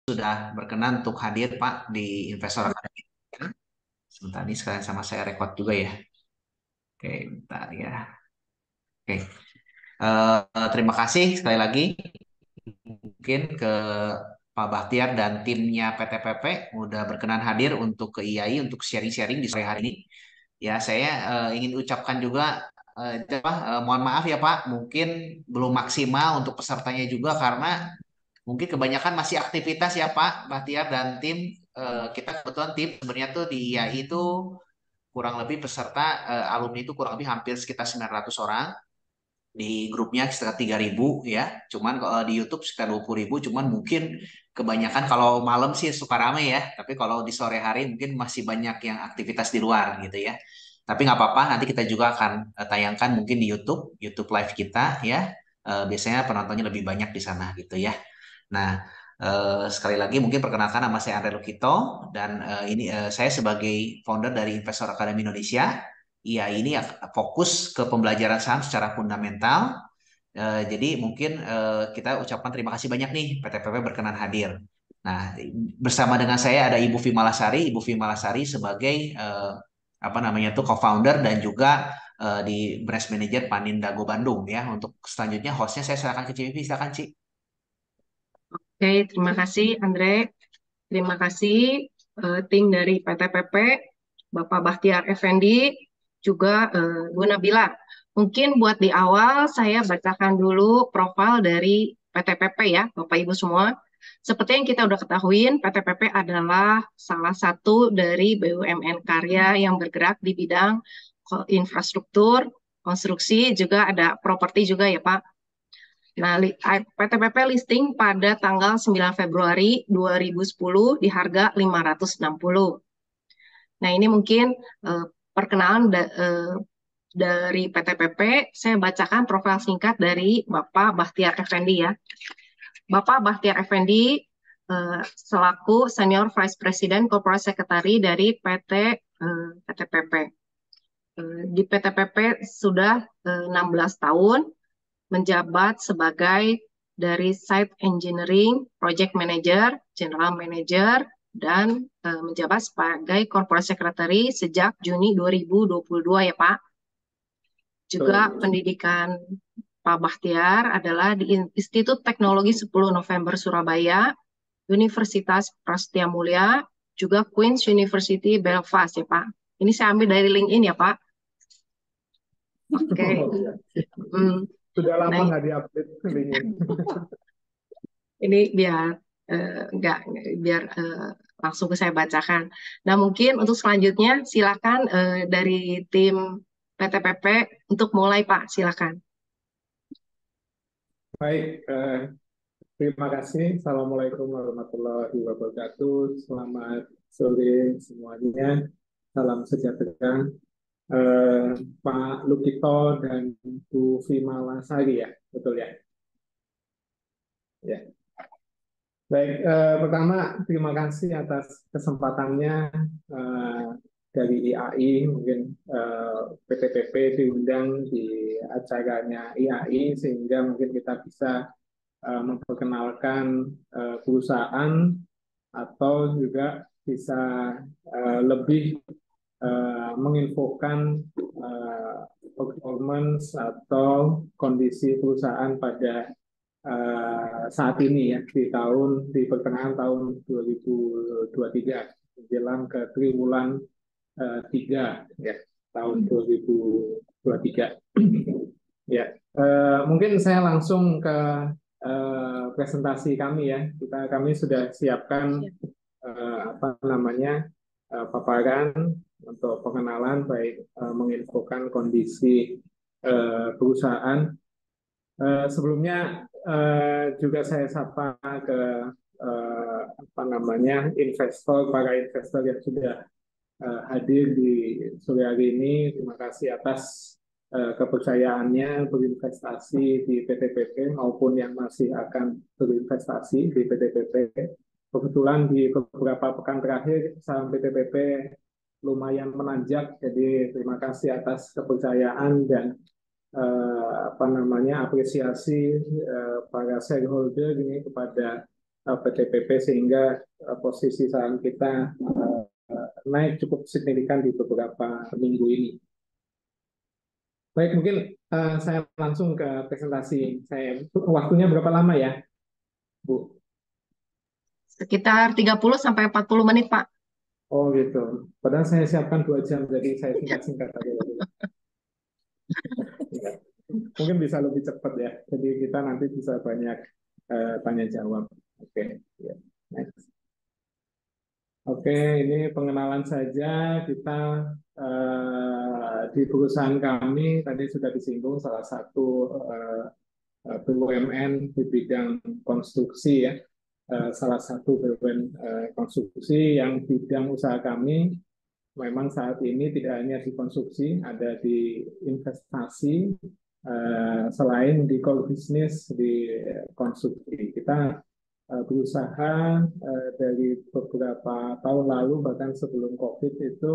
sudah berkenan untuk hadir Pak di Investor Academy. Sebentar ini sekalian sama saya record juga ya. Oke, bentar ya. Oke, terima kasih sekali lagi mungkin ke Pak Bahtiar dan timnya PTPP udah berkenan hadir untuk ke IAI untuk sharing-sharing di sore hari ini. Ya, saya ingin ucapkan juga mohon maaf ya Pak, mungkin belum maksimal untuk pesertanya juga karena mungkin kebanyakan masih aktivitas ya Pak Bahtiar dan tim. Kita kebetulan tim sebenarnya tuh di IAI itu kurang lebih peserta alumni itu kurang lebih hampir sekitar 900 orang. Di grupnya sekitar 3.000 ya. Cuman kalau di YouTube sekitar 20.000. Cuman mungkin kebanyakan kalau malam sih suka rame ya. Tapi kalau di sore hari mungkin masih banyak yang aktivitas di luar gitu ya. Tapi nggak apa-apa, nanti kita juga akan tayangkan mungkin di YouTube, YouTube live kita ya. Biasanya penontonnya lebih banyak di sana gitu ya. Nah, sekali lagi mungkin perkenalkan nama saya Andre Lukito dan ini saya sebagai founder dari Investor Academy Indonesia. Iya, ini fokus ke pembelajaran saham secara fundamental. Jadi mungkin kita ucapkan terima kasih banyak nih PTPP berkenan hadir. Nah, bersama dengan saya ada Ibu Vimalasari. Ibu Vimalasari sebagai apa namanya tuh co-founder dan juga di branch manager Panindago Bandung ya. Untuk selanjutnya hostnya saya silakan ke Civi, silakan Ci. Oke, terima kasih Andre. Terima kasih tim dari PTPP, Bapak Bahtiar Effendi, juga Bu Nabila. Mungkin buat di awal saya bacakan dulu profil dari PTPP ya, Bapak Ibu semua. Seperti yang kita udah ketahuin, PTPP adalah salah satu dari BUMN karya yang bergerak di bidang infrastruktur, konstruksi, juga ada properti juga ya Pak. Nah, PTPP listing pada tanggal 9 Februari 2010 di harga 560. Nah, ini mungkin perkenalan dari PTPP. Saya bacakan profil singkat dari Bapak Bahtiar Effendi ya. Bapak Bahtiar Effendi selaku Senior Vice President Corporate Secretary dari PT PTPP. Di PTPP sudah 16 tahun menjabat sebagai dari Site Engineering, Project Manager, General Manager, dan menjabat sebagai Corporate Secretary sejak Juni 2022 ya Pak. Juga pendidikan Pak Bahtiar adalah di Institut Teknologi 10 November Surabaya, Universitas Prasetya Mulia, juga Queen's University Belfast ya Pak. Ini saya ambil dari LinkedIn ya Pak. Oke. Hmm. Sudah lama Nah, nggak diupdate LinkedIn. ini biar enggak biar langsung ke saya bacakan. Nah, mungkin untuk selanjutnya silakan dari tim PTPP untuk mulai Pak, silakan. Baik, terima kasih. Assalamualaikum warahmatullahi wabarakatuh. Selamat sore semuanya. Salam sejahtera. Pak Lukito dan Bu Vimalasari ya, betul ya? Ya. Baik, pertama terima kasih atas kesempatannya eh, dari IAI, mungkin PTPP diundang di acaranya IAI sehingga mungkin kita bisa memperkenalkan perusahaan atau juga bisa lebih menginfokan performance atau kondisi perusahaan pada saat ini ya di pertengahan tahun 2023 menjelang ke triwulan 3 ya tahun 2023 ya. Mungkin saya langsung ke presentasi kami ya. Kami sudah siapkan apa namanya paparan untuk pengenalan baik menginfokan kondisi perusahaan. Sebelumnya juga saya sapa ke apa namanya para investor yang sudah hadir di sore hari ini. Terima kasih atas kepercayaannya berinvestasi di PTPP maupun yang masih akan berinvestasi di PTPP. Kebetulan di beberapa pekan terakhir saham PTPP lumayan menanjak, jadi terima kasih atas kepercayaan dan apa namanya apresiasi para shareholder ini kepada PTPP sehingga posisi saham kita naik cukup signifikan di beberapa minggu ini. Baik, mungkin saya langsung ke presentasi saya. Waktunya berapa lama ya, Bu? Sekitar 30 sampai 40 menit, Pak. Oh gitu. Padahal saya siapkan 2 jam, jadi saya singkat-singkat aja. Mungkin bisa lebih cepat ya. Jadi kita nanti bisa banyak tanya jawab. Oke. Ya. Next. Oke, ini pengenalan saja. Kita di perusahaan kami tadi sudah disinggung salah satu BUMN di bidang konstruksi ya. Salah satu BUMN konstruksi yang bidang usaha kami memang saat ini tidak hanya di konstruksi, ada di investasi, selain di core business di konstruksi. Kita berusaha dari beberapa tahun lalu, bahkan sebelum COVID itu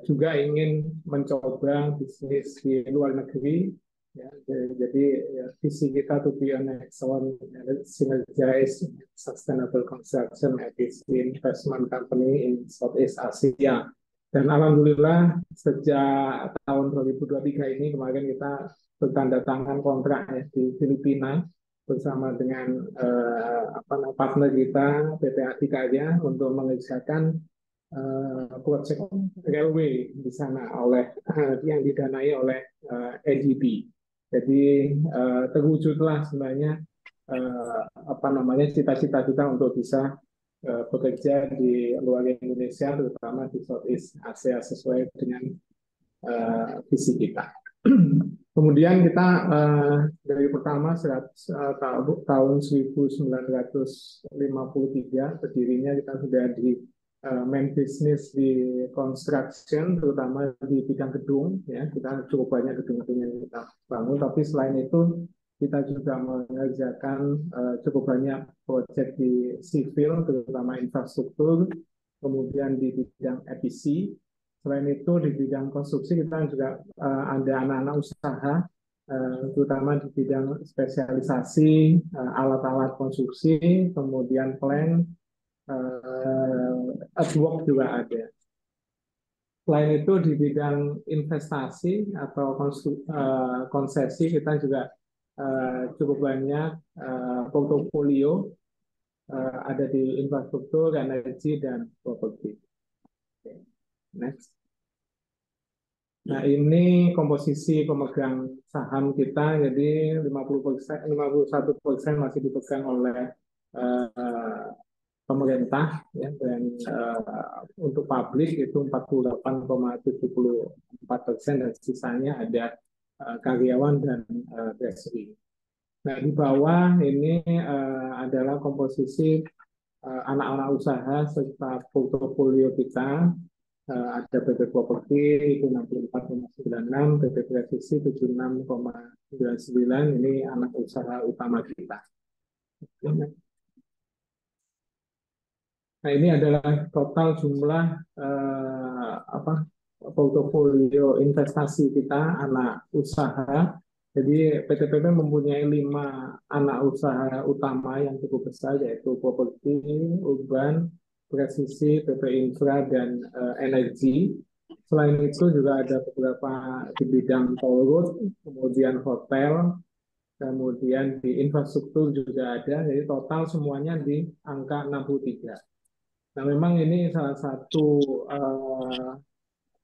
juga ingin mencoba bisnis di luar negeri. Ya, jadi ya, visi kita to be an excellent synergized sustainable construction investment company in Southeast Asia. Dan alhamdulillah sejak tahun 2023 ini kemarin kita bertanda tangan kontrak ya, di Filipina bersama dengan partner kita PT Adikarya untuk mengerjakan proyek railway di sana yang didanai oleh ADB. Jadi terwujudlah sebenarnya cita-cita kita untuk bisa bekerja di luar Indonesia, terutama di Southeast Asia sesuai dengan visi kita. Kemudian kita dari pertama tahun 1953 berdirinya kita sudah di main business di construction, terutama di bidang gedung. Ya, kita cukup banyak gedung-gedung yang kita bangun. Tapi selain itu kita juga mengerjakan cukup banyak proyek di sivil, terutama infrastruktur. Kemudian di bidang EPC. Selain itu di bidang konstruksi kita juga ada anak-anak usaha, terutama di bidang spesialisasi alat-alat konstruksi, kemudian plan, work juga ada. Selain itu di bidang investasi atau konsesi kita juga cukup banyak portofolio ada di infrastruktur, energi, dan properti. Next. Nah, ini komposisi pemegang saham kita, jadi 50%, 51% masih dipegang oleh pemerintah, ya, dan untuk publik itu 48,74%, dan sisanya ada karyawan dan treasury. Nah, di bawah ini adalah komposisi anak-anak usaha serta portofolio kita. Ada PP Properti itu 64,96, PP Presisi 76,99, ini anak usaha utama kita. Nah, ini adalah total jumlah portofolio investasi kita anak usaha. Jadi PTPP mempunyai 5 anak usaha utama yang cukup besar, yaitu properti, urban, presisi, PP Infra, dan energi. Selain itu juga ada beberapa di bidang toll road, kemudian hotel, kemudian di infrastruktur juga ada. Jadi total semuanya di angka 63. Nah, memang ini salah satu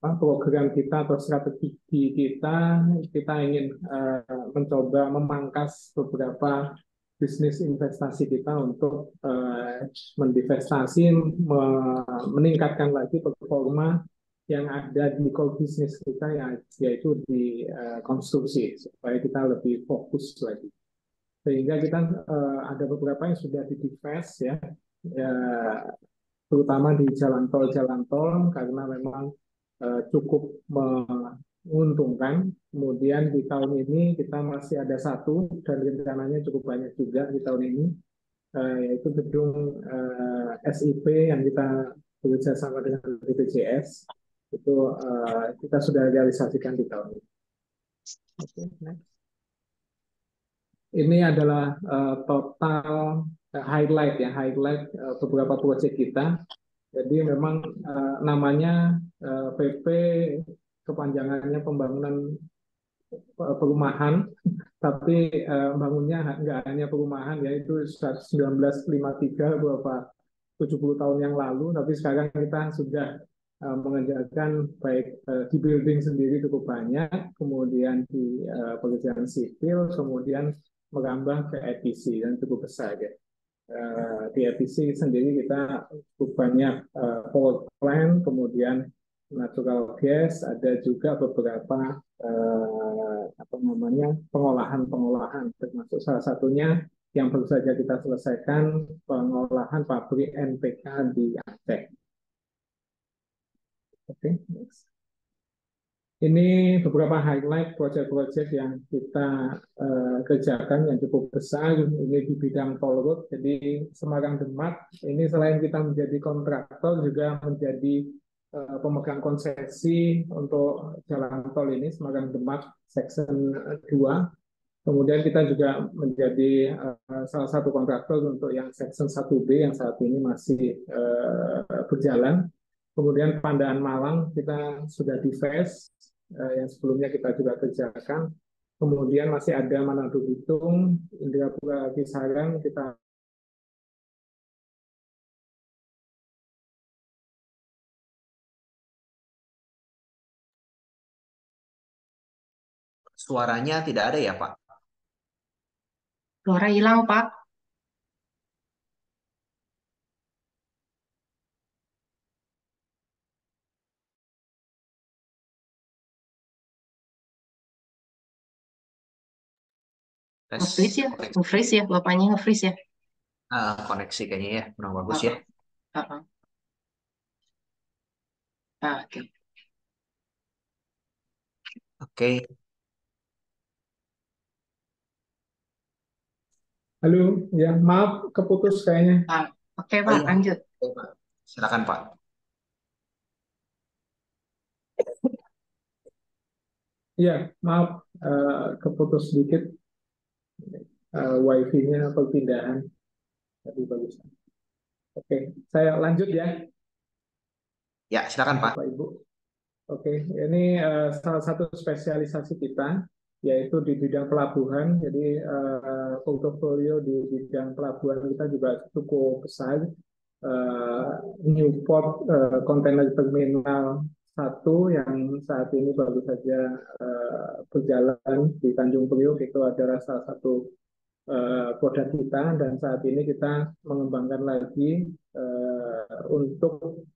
program kita atau strategi kita ingin mencoba memangkas beberapa bisnis investasi kita untuk mendivestasi, meningkatkan lagi performa yang ada di core bisnis kita, yaitu di konstruksi, supaya kita lebih fokus lagi. Sehingga kita ada beberapa yang sudah di-divest ya, terutama di jalan tol, karena memang cukup menguntungkan. Kemudian di tahun ini kita masih ada 1 dan rencananya cukup banyak juga di tahun ini, yaitu gedung SIP yang kita bekerja sama dengan BPJS. Itu kita sudah realisasikan di tahun ini. Okay, next. Ini adalah total highlight beberapa proyek kita. Jadi memang namanya PP, kepanjangannya pembangunan perumahan, tapi bangunnya nggak hanya perumahan, yaitu 1953 beberapa 70 tahun yang lalu, tapi sekarang kita sudah mengerjakan baik di building sendiri cukup banyak, kemudian di pekerjaan sipil, kemudian merambah ke EPC dan cukup besar ya. Di EPC sendiri kita cukup banyak power plant, kemudian natural gas, ada juga beberapa pengolahan, termasuk salah satunya yang baru saja kita selesaikan, pengolahan pabrik NPK di Aceh. Oke, next. Ini beberapa highlight proyek-proyek yang kita kerjakan yang cukup besar. Ini di bidang tol road. Jadi Semarang Demak ini selain kita menjadi kontraktor juga menjadi pemegang konsesi untuk jalan tol ini Semarang Demak Section 2. Kemudian kita juga menjadi salah satu kontraktor untuk yang Section 1B yang saat ini masih berjalan. Kemudian Pandaan Malang kita sudah di phase yang sebelumnya kita juga kerjakan. Kemudian masih ada Manado Bitung, Indrapura Kisaran kita. Suaranya tidak ada ya, Pak? Suara hilang, Pak. Tes Nge-freeze ya, koneksi, nge-freeze ya, bapaknya nge-freeze ya. koneksi kayaknya ya, kurang bagus ya. Uh-uh, uh-uh. Ah, oke. Oke, Halo, ya maaf keputus kayaknya. Oke, oh Pak, iya, lanjut. oke, Pak. Silakan Pak. Iya, maaf keputus sedikit wifi-nya perpindahan. Tadi bagus. Oke, saya lanjut ya, Ya, silakan Pak. Bapak Ibu. Oke, ini salah satu spesialisasi kita, yaitu di bidang pelabuhan. Jadi portofolio di bidang pelabuhan kita juga cukup besar. Newport Container Terminal 1 yang saat ini baru saja berjalan di Tanjung Priok itu adalah salah satu produk kita, dan saat ini kita mengembangkan lagi untuk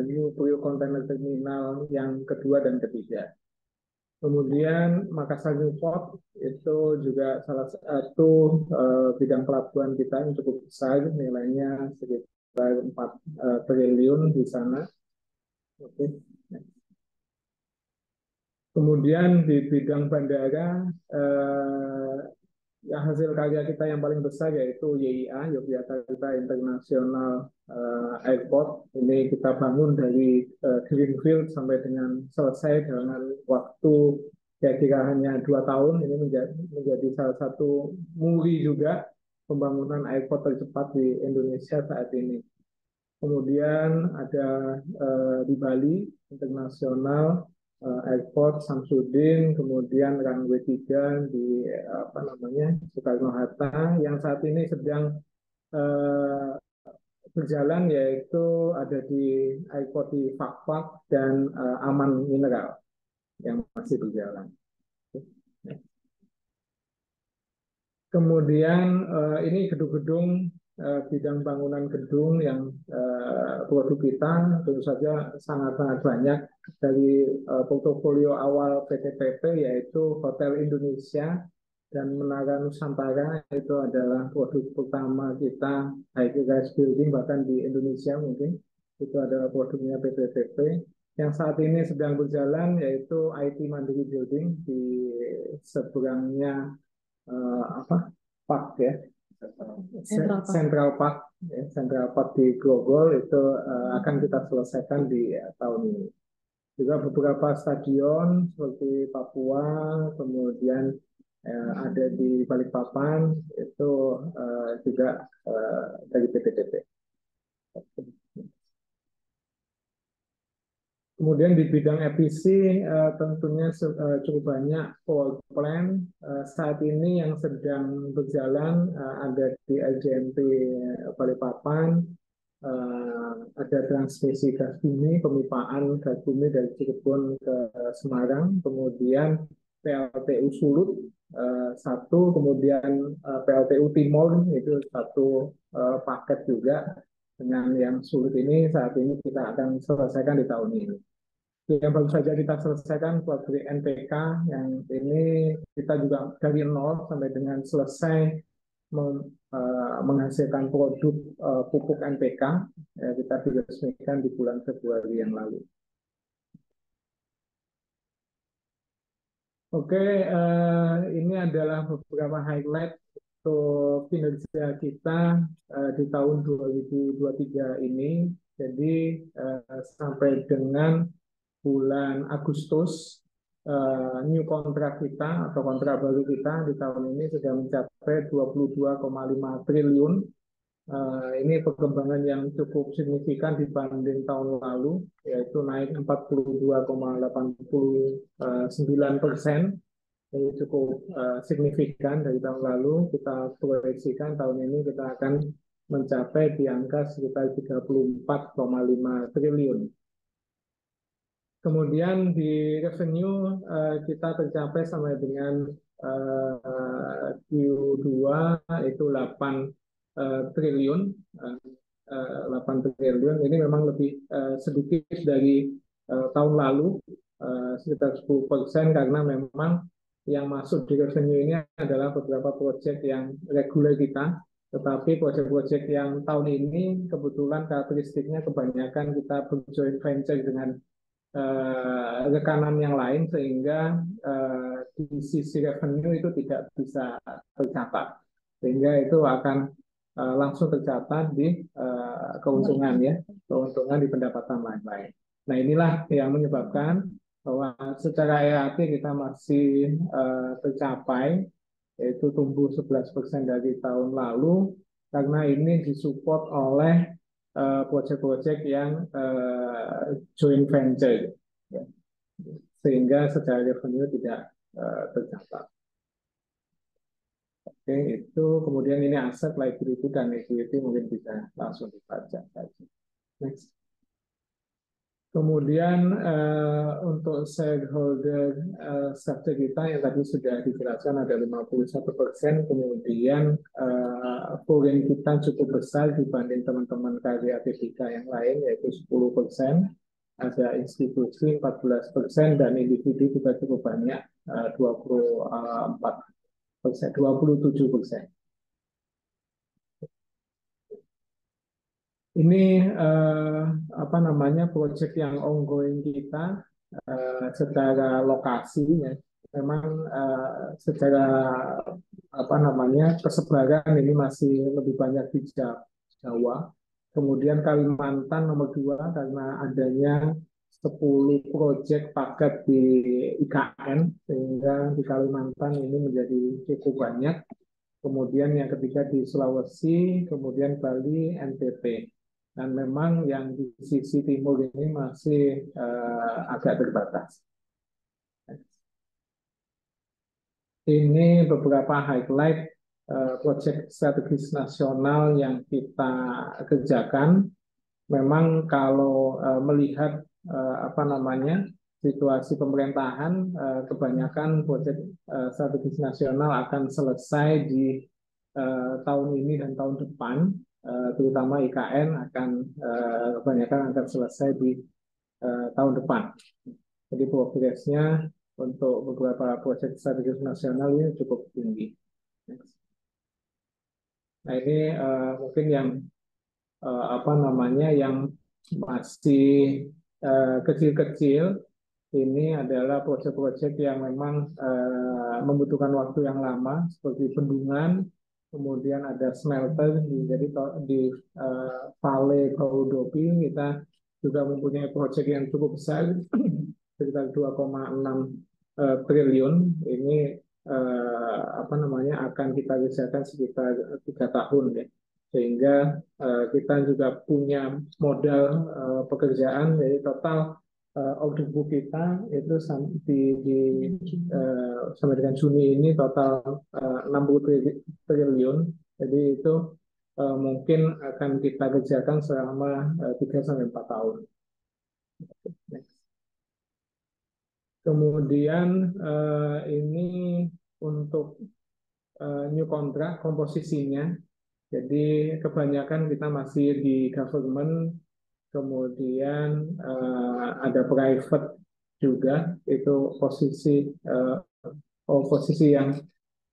New Priok Container Terminal yang kedua dan ketiga. Kemudian Makassar Newport itu juga salah satu bidang pelabuhan kita yang cukup besar, nilainya sekitar 4 triliun di sana. Oke. Kemudian di bidang bandara, yang hasil karya kita yang paling besar yaitu YIA, Yogyakarta International Airport. Ini kita bangun dari greenfield sampai dengan selesai dengan waktu kira-kira hanya 2 tahun. Ini menjadi salah satu muri juga pembangunan airport tercepat di Indonesia saat ini. Kemudian ada di Bali International Airport Samsudin, kemudian runway 3 di Soekarno-Hatta yang saat ini sedang berjalan, yaitu ada di airport di Fakfak dan Aman Mineral yang masih berjalan. Kemudian ini gedung-gedung bidang bangunan gedung yang produk kita tentu saja sangat-sangat banyak. Dari portofolio awal PT PP yaitu Hotel Indonesia dan Menara Nusantara, itu adalah produk pertama kita, high rise building bahkan di Indonesia mungkin itu adalah produknya PT PP. Yang saat ini sedang berjalan yaitu IT Mandiri Building di seberangnya Park ya, Central Park ya, Central Park di Grogol itu akan kita selesaikan di tahun ini. Juga beberapa stadion seperti Papua, kemudian ada di Balikpapan itu juga dari PTTP. Kemudian di bidang EPC tentunya cukup banyak power plant. Saat ini yang sedang berjalan ada di LJMP Balikpapan, ada transmisi gas bumi, pemipaan gas bumi dari Cirebon ke Semarang, kemudian PLTU Sulut satu, kemudian PLTU Timur itu satu paket juga. Dengan yang sulit ini saat ini kita akan selesaikan di tahun ini. Yang baru saja kita selesaikan proyek NPK yang ini kita juga dari nol sampai dengan selesai menghasilkan produk pupuk NPK, kita diresmikan di bulan Februari yang lalu. Oke, ini adalah beberapa highlight untuk kinerja kita di tahun 2023 ini. Jadi sampai dengan bulan Agustus, new kontrak kita atau kontrak baru kita di tahun ini sudah mencapai 22,5 triliun. Ini perkembangan yang cukup signifikan dibanding tahun lalu, yaitu naik 42,89%. Ini cukup signifikan dari tahun lalu. Kita proyeksikan tahun ini kita akan mencapai di angka sekitar 34,5 triliun. Kemudian di revenue kita tercapai sampai dengan Q2 itu 8 triliun. 8 triliun ini memang lebih sedikit dari tahun lalu, sekitar 10%, karena memang yang masuk di revenue ini adalah beberapa proyek yang reguler kita, tetapi proyek-proyek yang tahun ini kebetulan karakteristiknya kebanyakan kita berjoint venture dengan rekanan yang lain, sehingga di sisi revenue itu tidak bisa tercatat, sehingga itu akan langsung tercatat di keuntungan, ya, keuntungan di pendapatan lain-lain. Nah, inilah yang menyebabkan bahwa secara EAT kita masih tercapai, yaitu tumbuh 11% dari tahun lalu, karena ini disupport oleh proyek-proyek yang joint venture, ya, sehingga secara revenue tidak tercatat. Oke, itu kemudian ini aset, liability, dan equity mungkin bisa langsung dibaca saja. Next. Kemudian untuk shareholder structure kita yang tadi sudah dijelaskan ada 51%, kemudian foreign kita cukup besar dibanding teman-teman karya P3 yang lain, yaitu 10%, ada institusi 14%, dan individu juga cukup banyak, 27%. Ini apa namanya, proyek yang ongoing kita secara lokasi, ya. Memang secara apa namanya kesebaran ini masih lebih banyak di Jawa. Kemudian Kalimantan nomor 2 karena adanya 10 proyek paket di IKN, sehingga di Kalimantan ini menjadi cukup banyak. Kemudian yang ketiga di Sulawesi, kemudian Bali, NTT. Dan memang yang di sisi timur ini masih agak terbatas. Ini beberapa highlight proyek strategis nasional yang kita kerjakan. Memang kalau melihat apa namanya situasi pemerintahan, kebanyakan proyek strategis nasional akan selesai di tahun ini dan tahun depan. Terutama IKN akan kebanyakan akan selesai di tahun depan. Jadi progresnya untuk beberapa proyek strategis nasional ini cukup tinggi. Nah, ini mungkin yang apa namanya yang masih kecil-kecil, ini adalah proyek-proyek yang memang membutuhkan waktu yang lama, seperti bendungan. Kemudian ada smelter, jadi di Vale Kaudopi kita juga mempunyai proyek yang cukup besar, sekitar 2,6 triliun. Ini apa namanya akan kita kerjakan sekitar 3 tahun ya, sehingga kita juga punya modal pekerjaan, jadi total order book kita itu sampai dengan Juni ini total 60 triliun, jadi itu mungkin akan kita kerjakan selama 3 sampai 4 tahun. Kemudian ini untuk new contract komposisinya. Jadi kebanyakan kita masih di government, kemudian ada private juga, itu posisi yang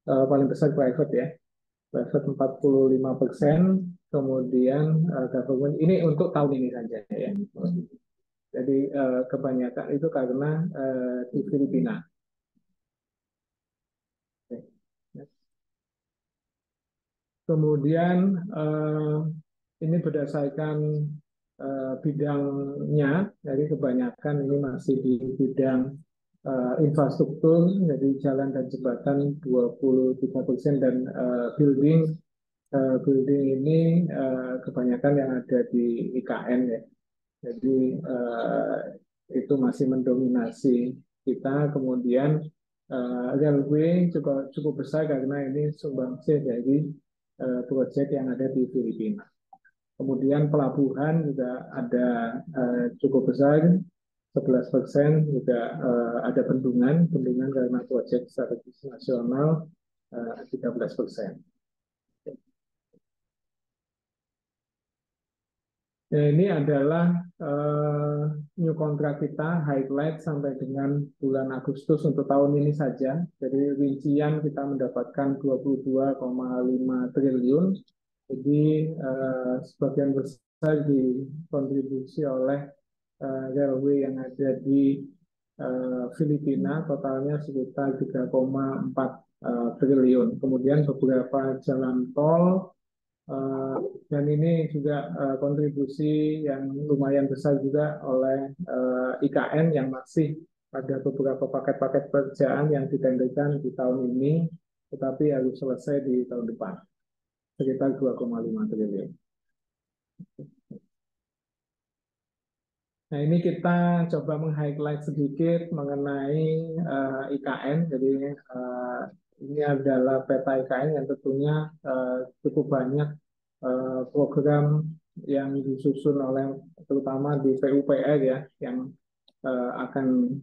paling besar private ya, private 45%, kemudian government ini untuk tahun ini saja ya. Jadi kebanyakan itu karena di Filipina. Kemudian ini berdasarkan bidangnya, jadi kebanyakan ini masih di bidang infrastruktur, jadi jalan dan jembatan 23%, dan building ini kebanyakan yang ada di IKN ya. Jadi itu masih mendominasi kita. Kemudian railway juga cukup besar karena ini sumbangsih dari proyek yang ada di Filipina. Kemudian pelabuhan juga ada cukup besar, 11%, juga ada bendungan karena proyek strategis nasional 13%. Nah, ini adalah new contract kita, highlight sampai dengan bulan Agustus untuk tahun ini saja. Jadi rincian kita mendapatkan 22,5 triliun. Jadi sebagian besar dikontribusi oleh railway yang ada di Filipina, totalnya sekitar 3,4 triliun. Kemudian beberapa jalan tol, dan ini juga kontribusi yang lumayan besar juga oleh IKN yang masih ada beberapa paket-paket pekerjaan yang ditenderkan di tahun ini, tetapi harus selesai di tahun depan, sekitar 2,5 triliun. Nah, ini kita coba meng-highlight sedikit mengenai IKN. Jadi ini adalah peta IKN yang tentunya cukup banyak program yang disusun oleh terutama di PUPR ya, yang akan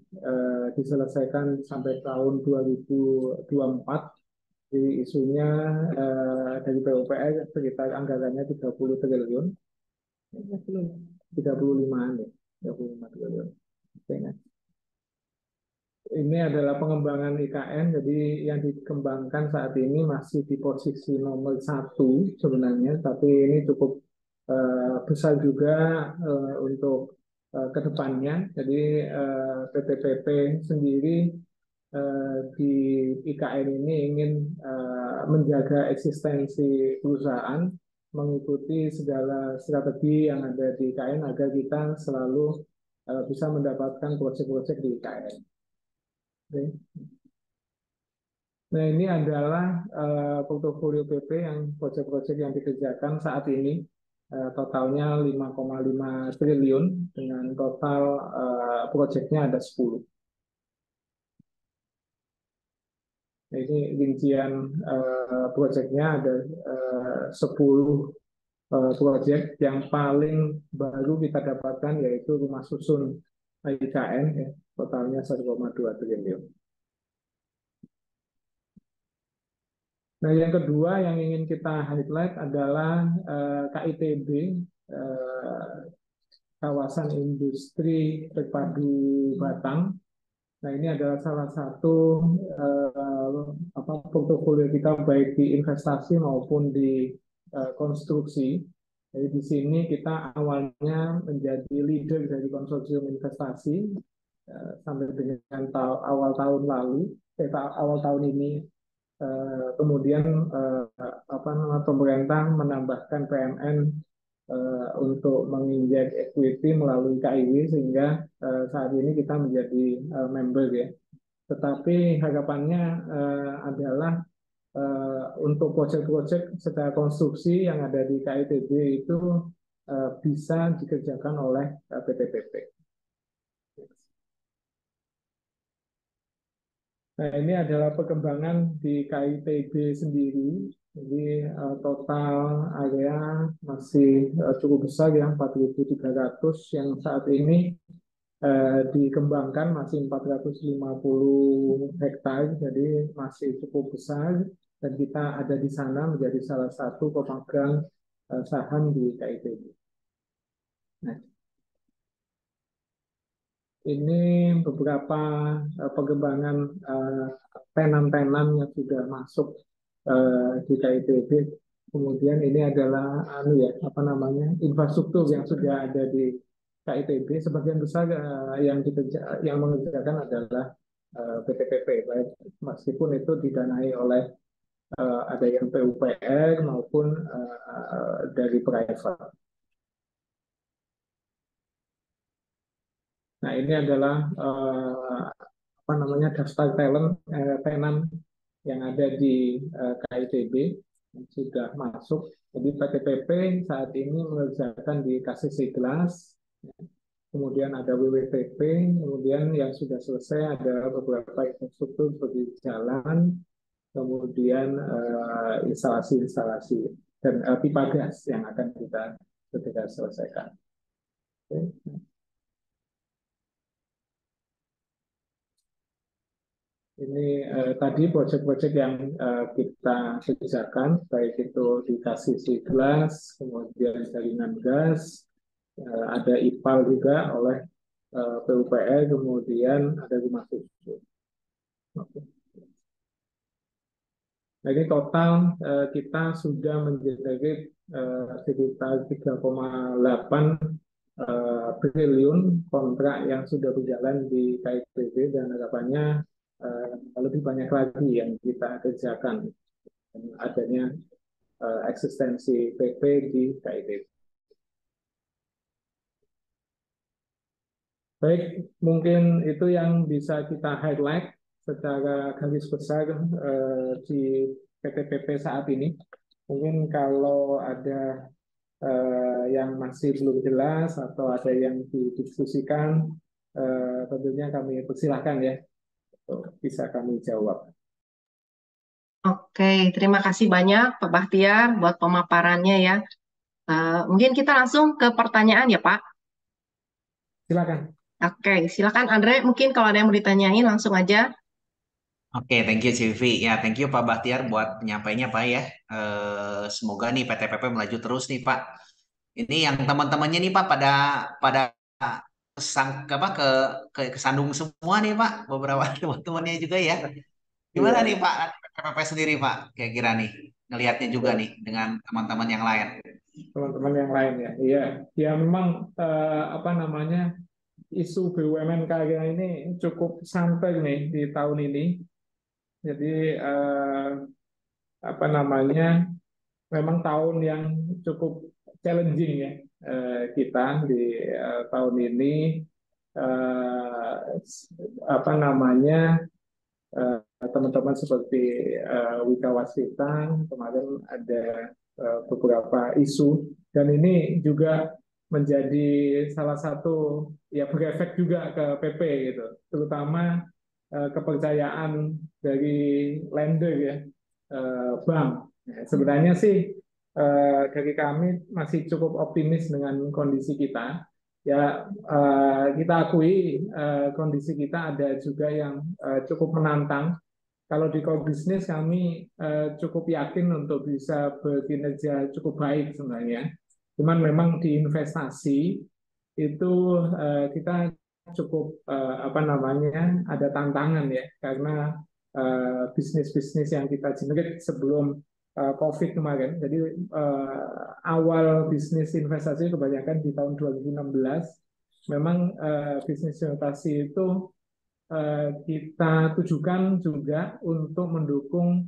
diselesaikan sampai tahun 2024. Jadi isunya dari PUPR sekitar anggarannya 30 triliun. 35-an ya, 35 triliun. Oke, nah. Ini adalah pengembangan IKN, jadi yang dikembangkan saat ini masih di posisi nomor 1 sebenarnya, tapi ini cukup besar juga untuk kedepannya. Jadi PTPP sendiri di IKN ini ingin menjaga eksistensi perusahaan, mengikuti segala strategi yang ada di IKN agar kita selalu bisa mendapatkan proyek-proyek di IKN. Oke. Nah, ini adalah portofolio PP yang proyek-proyek yang dikerjakan saat ini. Totalnya 5,5 triliun dengan total proyeknya ada 10. Nah, ini rincian proyeknya ada 10 proyek. Yang paling baru kita dapatkan yaitu rumah susun IKN ya, totalnya 1,2 triliun. Nah, yang kedua yang ingin kita highlight adalah KITB, kawasan industri terpadu Batang. Nah, ini adalah salah satu portofolio kita baik di investasi maupun di konstruksi. Jadi di sini kita awalnya menjadi leader dari konsorsium investasi sampai dengan awal tahun lalu, awal tahun ini. Kemudian pemerintah menambahkan PMN untuk menginjek equity melalui KIW, sehingga saat ini kita menjadi member ya. Tetapi harapannya adalah untuk proyek-proyek secara konstruksi yang ada di KITB itu bisa dikerjakan oleh PT PP. Nah, ini adalah perkembangan di KITB sendiri. Jadi total area masih cukup besar ya, 4.300 yang saat ini dikembangkan masih 450 hektar, jadi masih cukup besar dan kita ada di sana menjadi salah satu pemegang saham di KITB. Nah, ini beberapa perkembangan tenan-tenan yang sudah masuk di KITB. Kemudian ini adalah infrastruktur yang sudah ada di KITB. Sebagian besar yang mengerjakan adalah PT PP, meskipun itu didanai oleh ada yang PUPR maupun dari private. Nah, ini adalah daftar tenan yang ada di KITB yang sudah masuk. Jadi PT PP saat ini mengerjakan di KCC Glass, kemudian ada WWPP, kemudian yang sudah selesai ada beberapa infrastruktur seperti jalan, kemudian instalasi-instalasi dan pipa gas yang akan kita segera selesaikan. Oke. Ini tadi proyek-proyek yang kita kerjakan, baik itu di KCC Glass, kemudian jaringan gas, ada IPAL juga oleh PUPR, kemudian ada rumah susun. Oke. Nah, ini total kita sudah mengenerate sekitar 3,8 triliun kontrak yang sudah berjalan di KITB dan harapannya lebih banyak lagi yang kita kerjakan dan adanya eksistensi PP di KITB. Baik, mungkin itu yang bisa kita highlight secara garis besar di PT PP saat ini. Mungkin kalau ada yang masih belum jelas atau ada yang didiskusikan, tentunya kami persilahkan ya, bisa kami jawab. Oke, terima kasih banyak Pak Bahtiar buat pemaparannya ya. Mungkin kita langsung ke pertanyaan ya Pak. Silakan. Oke, silakan Andre. Mungkin kalau ada yang mau ditanyain langsung aja. Oke, thank you Civi. Ya, thank you Pak Bahtiar buat penyampainya Pak ya. Semoga nih PT PP melaju terus nih Pak. Ini yang teman-temannya nih Pak pada kesandung semua nih Pak. Beberapa teman-temannya juga ya. Gimana Iya, nih Pak PP sendiri Pak? Kira-kira nih ngelihatnya juga nih dengan teman-teman yang lain. teman-teman yang lain ya. Iya, ya memang isu BUMN karya ini cukup santer nih di tahun ini. Jadi memang tahun yang cukup challenging ya kita di tahun ini. Eh, Teman-teman seperti Wika Warsita kemarin ada beberapa isu dan ini juga menjadi salah satu ya berefek juga ke PP gitu, terutama kepercayaan dari lender ya, bank. Sebenarnya sih dari kami masih cukup optimis dengan kondisi kita. Ya, kita akui kondisi kita ada juga yang cukup menantang. Kalau di core bisnis kami cukup yakin untuk bisa berkinerja cukup baik sebenarnya. Cuman memang di investasi itu kita cukup ada tantangan ya, karena bisnis-bisnis yang kita generate sebelum COVID kemarin. Jadi awal bisnis investasi kebanyakan di tahun 2016 memang bisnis investasi itu kita tujukan juga untuk mendukung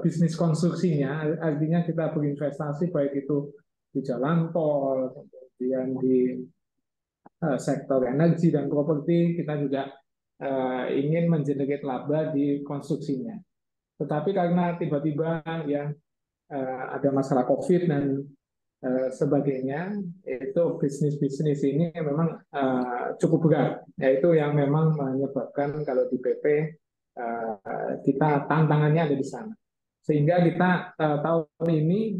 bisnis konstruksinya. Artinya kita berinvestasi baik itu di jalan tol, kemudian di sektor energi dan properti. Kita juga ingin mengenerate laba di konstruksinya. Tetapi karena tiba-tiba ya ada masalah COVID dan sebagainya, itu bisnis-bisnis ini memang cukup berat. Yaitu yang memang menyebabkan kalau di PP kita tantangannya ada di sana. Sehingga kita tahun ini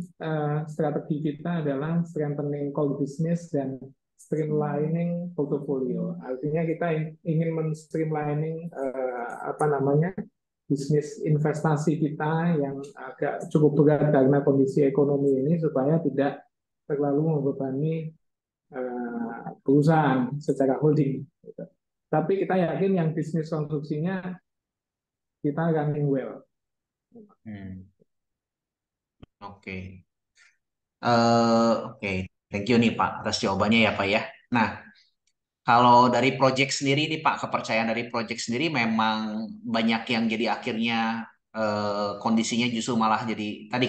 strategi kita adalah strengthening core business dan streamlining portfolio. Artinya kita ingin men-streamlining apa namanya bisnis investasi kita yang agak cukup berat karena kondisi ekonomi ini supaya tidak terlalu membebani perusahaan secara holding. Gitu. Tapi kita yakin yang bisnis konstruksinya kita running well. Oke. Oke, thank you nih Pak atas jawabannya ya Pak ya. Nah, kalau dari project sendiri nih Pak, kepercayaan dari project sendiri memang banyak yang jadi akhirnya kondisinya justru malah jadi tadi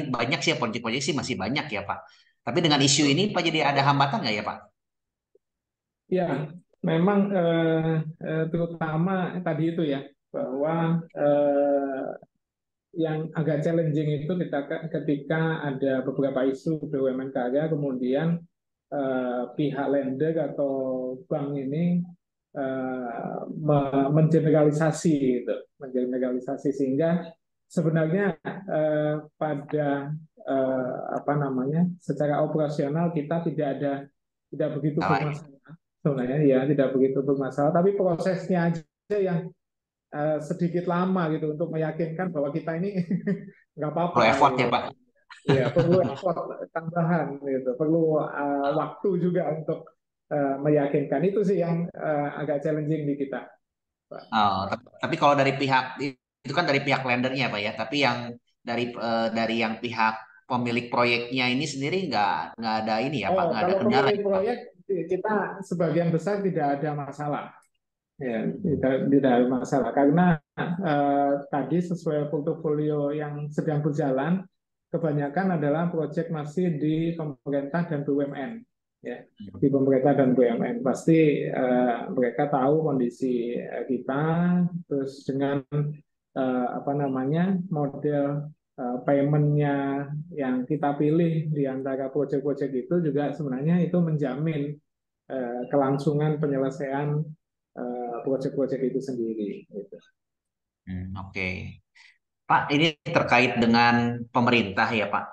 banyak sih ya project-project sih masih banyak ya Pak. Tapi dengan isu ini Pak jadi ada hambatan nggak ya Pak? Ya, memang terutama tadi itu ya bahwa yang agak challenging itu ketika ada beberapa isu BUMN karya, kemudian pihak lender atau bank ini mengeneralisasi gitu, mengeneralisasi sehingga sebenarnya pada apa namanya secara operasional kita tidak begitu Salah. bermasalah sebenarnya ya tidak begitu bermasalah, tapi prosesnya aja yang sedikit lama gitu untuk meyakinkan bahwa kita ini nggak Perlu apa-apa effort ya gitu. Pak. Ya, perlu effort tambahan gitu, perlu waktu juga untuk meyakinkan. Itu sih yang agak challenging di kita, Pak. Oh, tapi kalau dari pihak itu kan dari pihak lendernya Pak ya, tapi yang dari yang pihak pemilik proyeknya ini sendiri nggak ada ini ya Pak, Oh, nggak ada kalau kendala pemilik ya Pak. proyek kita sebagian besar tidak ada masalah. Ya, tidak ada masalah karena tadi sesuai portofolio yang sedang berjalan, kebanyakan adalah proyek masih di pemerintah dan BUMN. Ya, di pemerintah dan BUMN pasti mereka tahu kondisi kita, terus dengan apa namanya model paymentnya yang kita pilih di antara proyek-proyek itu juga sebenarnya itu menjamin kelangsungan penyelesaian proyek-proyek itu sendiri. Gitu. Oke. Pak, ini terkait dengan pemerintah ya Pak.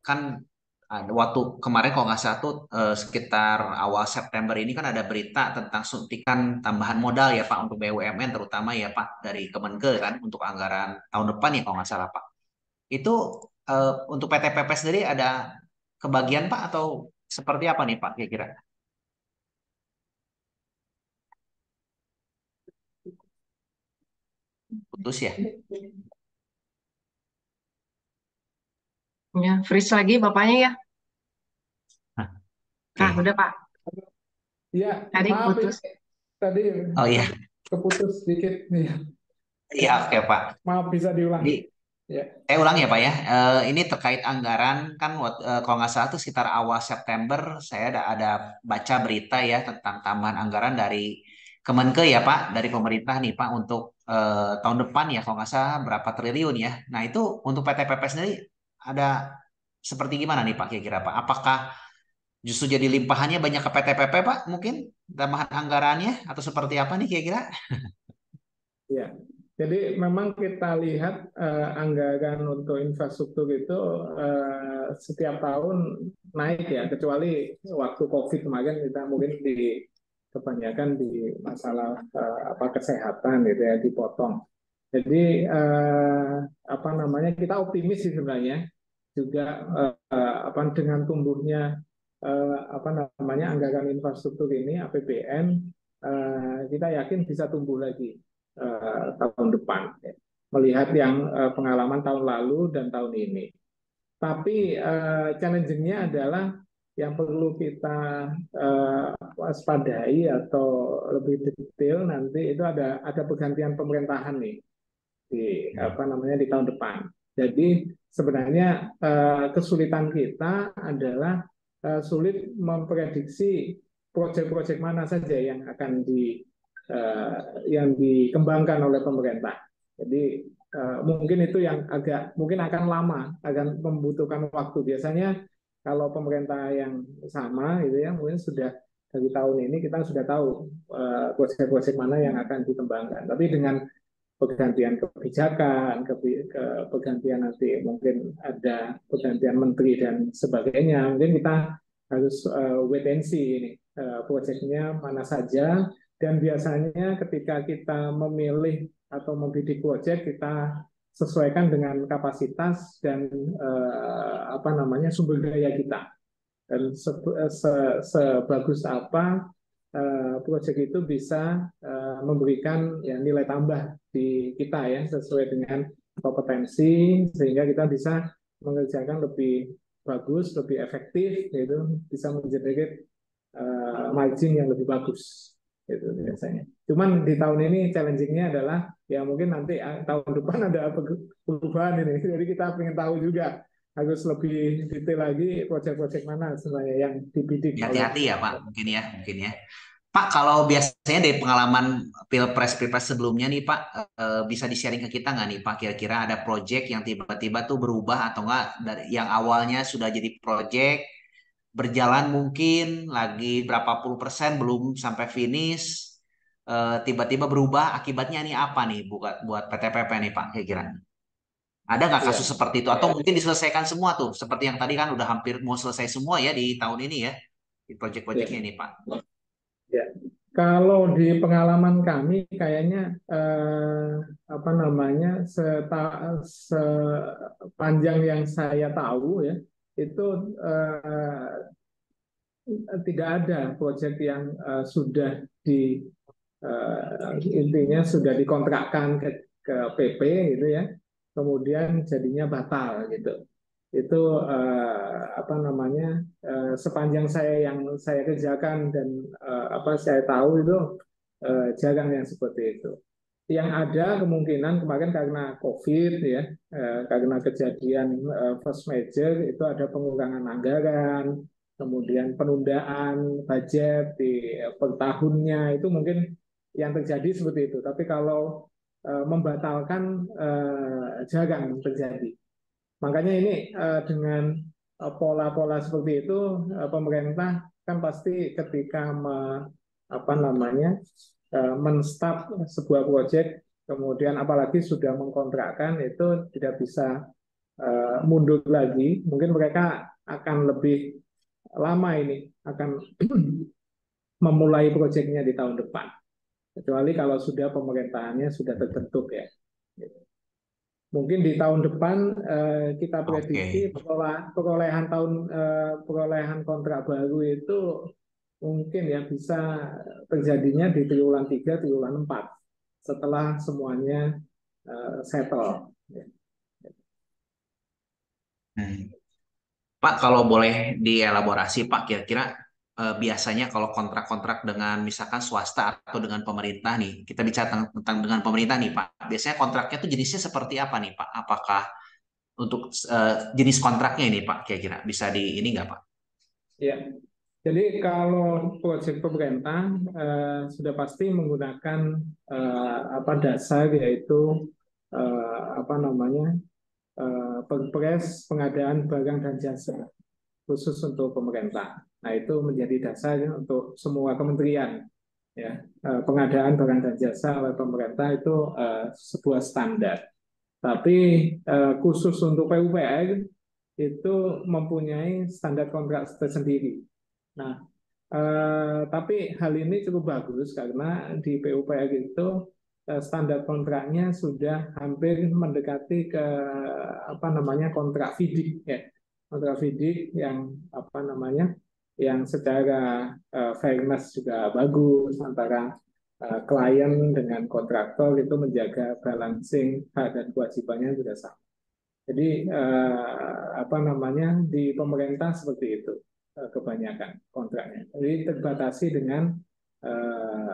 Kan ada waktu kemarin kalau nggak salah tuh sekitar awal September ini kan ada berita tentang suntikan tambahan modal ya Pak untuk BUMN terutama ya Pak dari Kemenke kan untuk anggaran tahun depan ya kalau nggak salah Pak. Itu untuk PT PP sendiri ada kebagian Pak atau seperti apa nih Pak kira-kira? Putus ya? Ya, freeze lagi bapaknya ya. Hah, Nah, oke. udah Pak. Ya, Tadi maaf ini putus. tadi Oh iya, keputus sedikit nih. iya oke Pak. Maaf bisa diulang. Jadi Ya. ulang ya Pak ya. Ini terkait anggaran kan kalau nggak salah tuh sekitar awal September saya ada baca berita ya tentang tambahan anggaran dari Kemenke ya Pak, dari pemerintah nih Pak untuk tahun depan ya kalau nggak salah berapa triliun ya. Nah itu untuk PT PP sendiri ada seperti gimana nih Pak kira-kira Pak? Apakah justru jadi limpahannya banyak ke PT PP Pak mungkin tambahan anggarannya atau seperti apa nih kira-kira? Ya, jadi memang kita lihat anggaran untuk infrastruktur itu setiap tahun naik ya, kecuali waktu COVID kemarin kita mungkin kebanyakan di masalah apa kesehatan gitu ya dipotong. Jadi apa namanya kita optimis sih sebenarnya juga apa dengan tumbuhnya apa namanya anggaran infrastruktur ini APBN kita yakin bisa tumbuh lagi tahun depan ya. Melihat yang pengalaman tahun lalu dan tahun ini. Tapi challenging-nya adalah yang perlu kita waspadai atau lebih detail nanti itu ada pergantian pemerintahan nih di apa namanya di tahun depan. Jadi sebenarnya kesulitan kita adalah sulit memprediksi proyek-proyek mana saja yang akan yang dikembangkan oleh pemerintah. Jadi mungkin itu yang mungkin akan lama, akan membutuhkan waktu. Biasanya kalau pemerintah yang sama itu ya mungkin sudah dari tahun ini kita sudah tahu proyek-proyek mana yang akan dikembangkan. Tapi dengan pergantian kebijakan, pergantian nanti mungkin ada pergantian menteri dan sebagainya. Mungkin kita harus wait and see ini proyeknya mana saja. Dan biasanya ketika kita memilih atau membidik proyek, kita sesuaikan dengan kapasitas dan apa namanya sumber daya kita. Dan sebagus apa proyek itu bisa memberikan ya, nilai tambah di kita ya sesuai dengan kompetensi sehingga kita bisa mengerjakan lebih bagus, lebih efektif, yaitu bisa mengenerate margin yang lebih bagus itu biasanya. Cuman di tahun ini challenging-nya adalah ya mungkin nanti tahun depan ada perubahan ini. Jadi kita ingin tahu juga harus lebih detail lagi proyek-proyek mana sebenarnya yang dibidik oleh Hati-hati ya Pak, mungkin ya. Pak, kalau biasanya dari pengalaman pilpres sebelumnya nih Pak, bisa di-sharing ke kita nggak nih Pak, kira-kira ada proyek yang tiba-tiba tuh berubah atau nggak dari yang awalnya sudah jadi proyek berjalan mungkin lagi berapa puluh persen belum sampai finish, tiba-tiba berubah, akibatnya nih apa nih buat PTPP nih Pak, kira-kira? Ada nggak kasus ya. seperti itu? Atau mungkin diselesaikan semua tuh, seperti yang tadi kan udah hampir mau selesai semua ya di tahun ini ya, di proyek-proyeknya Ya. ini Pak. Ya, kalau di pengalaman kami kayaknya apa namanya sepanjang yang saya tahu ya itu tidak ada proyek yang sudah intinya sudah dikontrakkan ke PP gitu ya, kemudian jadinya batal gitu. Itu apa namanya sepanjang yang saya kerjakan dan apa saya tahu itu jarang yang seperti itu. Yang ada kemungkinan kemarin karena COVID ya, karena kejadian force major itu ada pengurangan anggaran, kemudian penundaan budget di per tahunnya itu mungkin yang terjadi seperti itu. Tapi kalau membatalkan jarang terjadi. Makanya ini dengan pola-pola seperti itu pemerintah kan pasti ketika apa namanya menstart sebuah proyek kemudian apalagi sudah mengkontrakkan itu tidak bisa mundur lagi. Mungkin mereka akan lebih lama ini akan memulai proyeknya di tahun depan. Kecuali kalau sudah pemerintahannya sudah terbentuk ya. Mungkin di tahun depan kita prediksi Oke. perolehan kontrak baru itu mungkin ya bisa terjadinya di triwulan 3, triwulan 4 setelah semuanya settle. Hmm. Pak, kalau boleh dielaborasi, Pak, kira-kira biasanya kalau kontrak-kontrak dengan misalkan swasta atau dengan pemerintah nih, kita bicara tentang dengan pemerintah nih, Pak. Biasanya kontraknya tuh jenisnya seperti apa nih, Pak? Apakah untuk jenis kontraknya ini, Pak, kira-kira bisa di ini nggak, Pak? Ya, jadi kalau proyek pemerintah sudah pasti menggunakan apa dasar yaitu apa namanya Perpres pengadaan barang dan jasa khusus untuk pemerintah. Nah itu menjadi dasar untuk semua kementerian. Ya, pengadaan barang dan jasa oleh pemerintah itu sebuah standar. Tapi khusus untuk PUPR itu mempunyai standar kontrak tersendiri. Nah, tapi hal ini cukup bagus karena di PUPR itu standar kontraknya sudah hampir mendekati ke apa namanya kontrak fidik ya, kontrak fidik yang apa namanya yang secara fairness juga bagus antara klien dengan kontraktor itu menjaga balancing hak dan kewajibannya sudah sama. Jadi apa namanya di pemerintah seperti itu kebanyakan kontraknya. Jadi terbatasi dengan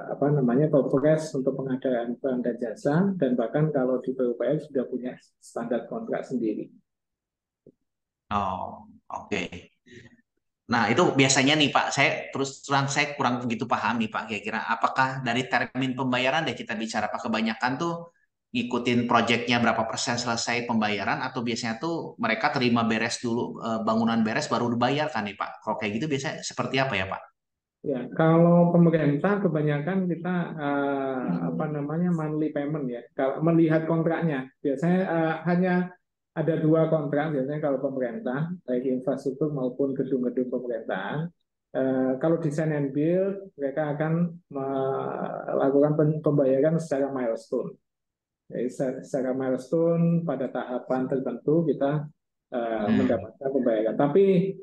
apa namanya Perpres untuk pengadaan barang dan jasa dan bahkan kalau di PUPR sudah punya standar kontrak sendiri. Oh, oke. Nah, itu biasanya nih Pak, saya terus terang saya kurang begitu paham nih Pak, kira-kira apakah dari termin pembayaran deh kita bicara Pak, kebanyakan tuh ngikutin proyeknya berapa persen selesai pembayaran atau biasanya tuh mereka terima beres dulu, bangunan beres baru dibayar kan nih Pak. Kalau kayak gitu biasanya seperti apa ya Pak? Ya, kalau pemerintah kebanyakan kita apa namanya monthly payment ya. Kalau melihat kontraknya, biasanya hanya ada dua kontrak biasanya kalau pemerintah, baik infrastruktur maupun gedung-gedung pemerintahan. Kalau design and build, mereka akan melakukan pembayaran secara milestone. Jadi secara milestone pada tahapan tertentu kita Hmm. mendapatkan pembayaran. Tapi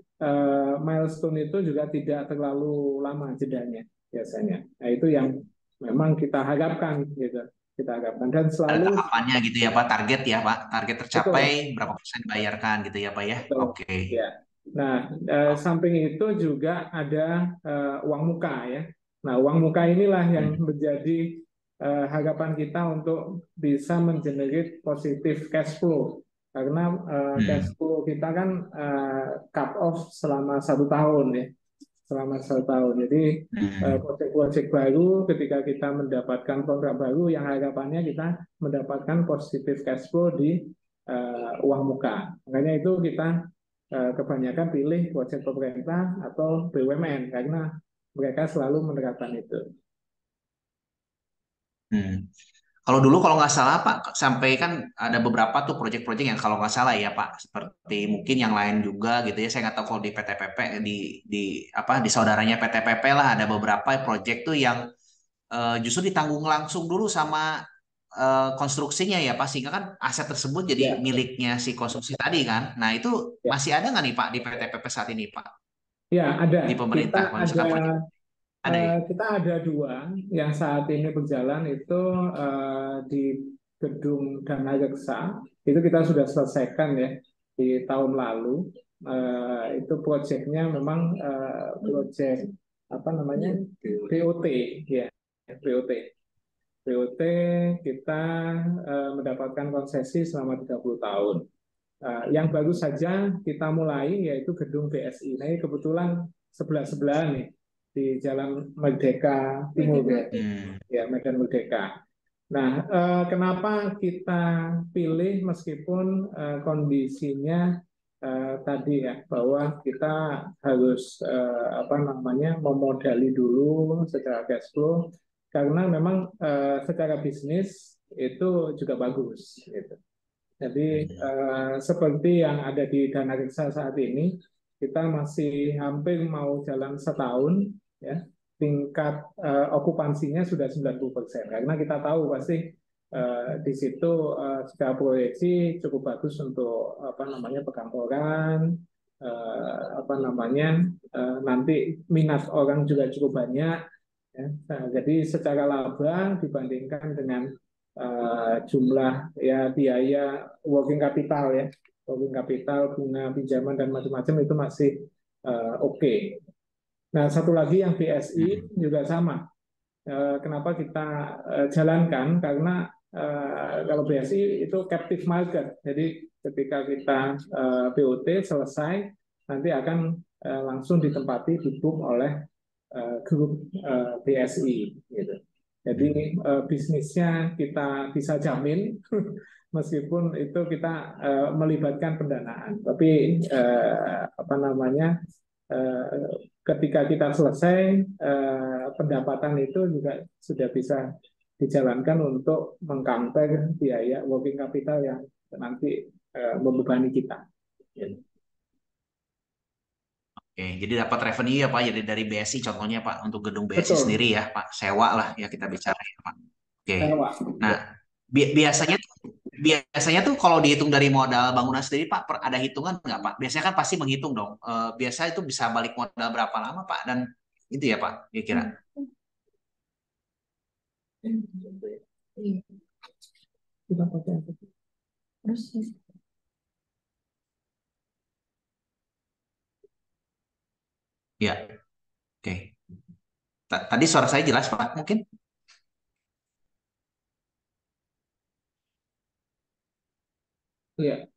milestone itu juga tidak terlalu lama jedanya biasanya. Nah itu yang memang kita harapkan gitu, kita harapkan dan Ada selalu tahapannya gitu ya Pak, target ya Pak, target tercapai betul. berapa persen bayarkan gitu ya Pak ya. Betul. Oke. Ya. Nah, samping itu juga ada uang muka ya. Nah, uang muka inilah yang Hmm. menjadi harapan kita untuk bisa mengenerate positif cash flow. Karena cash Hmm. flow kita kan cut off selama 1 tahun ya, selama 1 tahun. Jadi Hmm. proyek-proyek baru ketika kita mendapatkan kontrak baru yang harapannya kita mendapatkan positif cash flow di uang muka. Makanya itu kita kebanyakan pilih proyek pemerintah atau BUMN karena mereka selalu menerapkan itu. Hmm. Kalau dulu kalau nggak salah Pak, sampai kan ada beberapa tuh proyek-proyek yang kalau nggak salah ya Pak, seperti mungkin yang lain juga gitu ya. Saya nggak tahu kalau di PTPP di apa di saudaranya PTPP lah ada beberapa proyek tuh yang justru ditanggung langsung dulu sama konstruksinya ya Pak, sehingga kan aset tersebut jadi Ya, miliknya si konstruksi tadi kan. Nah itu ya, masih ada nggak nih Pak di PTPP saat ini Pak, ya ada. di Kita pemerintah kalau ada misalkan proyek ada ya? kita ada dua yang saat ini berjalan itu di gedung Dana Reksa. Itu kita sudah selesaikan ya di tahun lalu. Itu proyeknya memang proyek apa namanya BOT ya BOT. BOT kita mendapatkan konsesi selama 30 tahun. Yang baru saja kita mulai yaitu gedung BSI. Nah, ini kebetulan sebelah-sebelah nih di Jalan Merdeka Timur ya, Hmm. ya Medan Merdeka. Nah, kenapa kita pilih meskipun kondisinya tadi ya bahwa kita harus apa namanya memodali dulu secara cash flow karena memang secara bisnis itu juga bagus gitu. Jadi seperti yang ada di Dana Reksa saat ini, kita masih hampir mau jalan setahun, ya tingkat okupansinya sudah 90%. Karena kita tahu pasti di situ secara proyeksi cukup bagus untuk apa namanya perkantoran, apa namanya nanti minat orang juga cukup banyak. Ya. Nah, jadi secara laba dibandingkan dengan jumlah ya biaya working capital ya, working capital, bunga pinjaman dan macam-macam itu masih oke. Nah, satu lagi yang BSI Hmm. juga sama. Kenapa kita jalankan? Karena kalau BSI itu captive market. Jadi ketika kita BOT selesai, nanti akan langsung ditempati di book oleh grup BSI. Gitu. Jadi bisnisnya kita bisa jamin meskipun itu kita melibatkan pendanaan. Tapi apa namanya ketika kita selesai pendapatan itu juga sudah bisa dijalankan untuk mengcounter biaya working capital yang nanti membebani kita. Oke, jadi dapat revenue ya Pak, jadi dari BSI contohnya Pak untuk gedung BSI sendiri Betul. ya Pak, sewa lah ya kita bicara ya Pak. Oke, Sewa. nah Ya. biasanya tuh kalau dihitung dari modal bangunan sendiri Pak, ada hitungan nggak Pak? Biasanya kan pasti menghitung dong. Biasa itu bisa balik modal berapa lama Pak? Dan itu ya Pak, kira-kira. Ya, oke. Tadi suara saya jelas Pak, mungkin? Iya,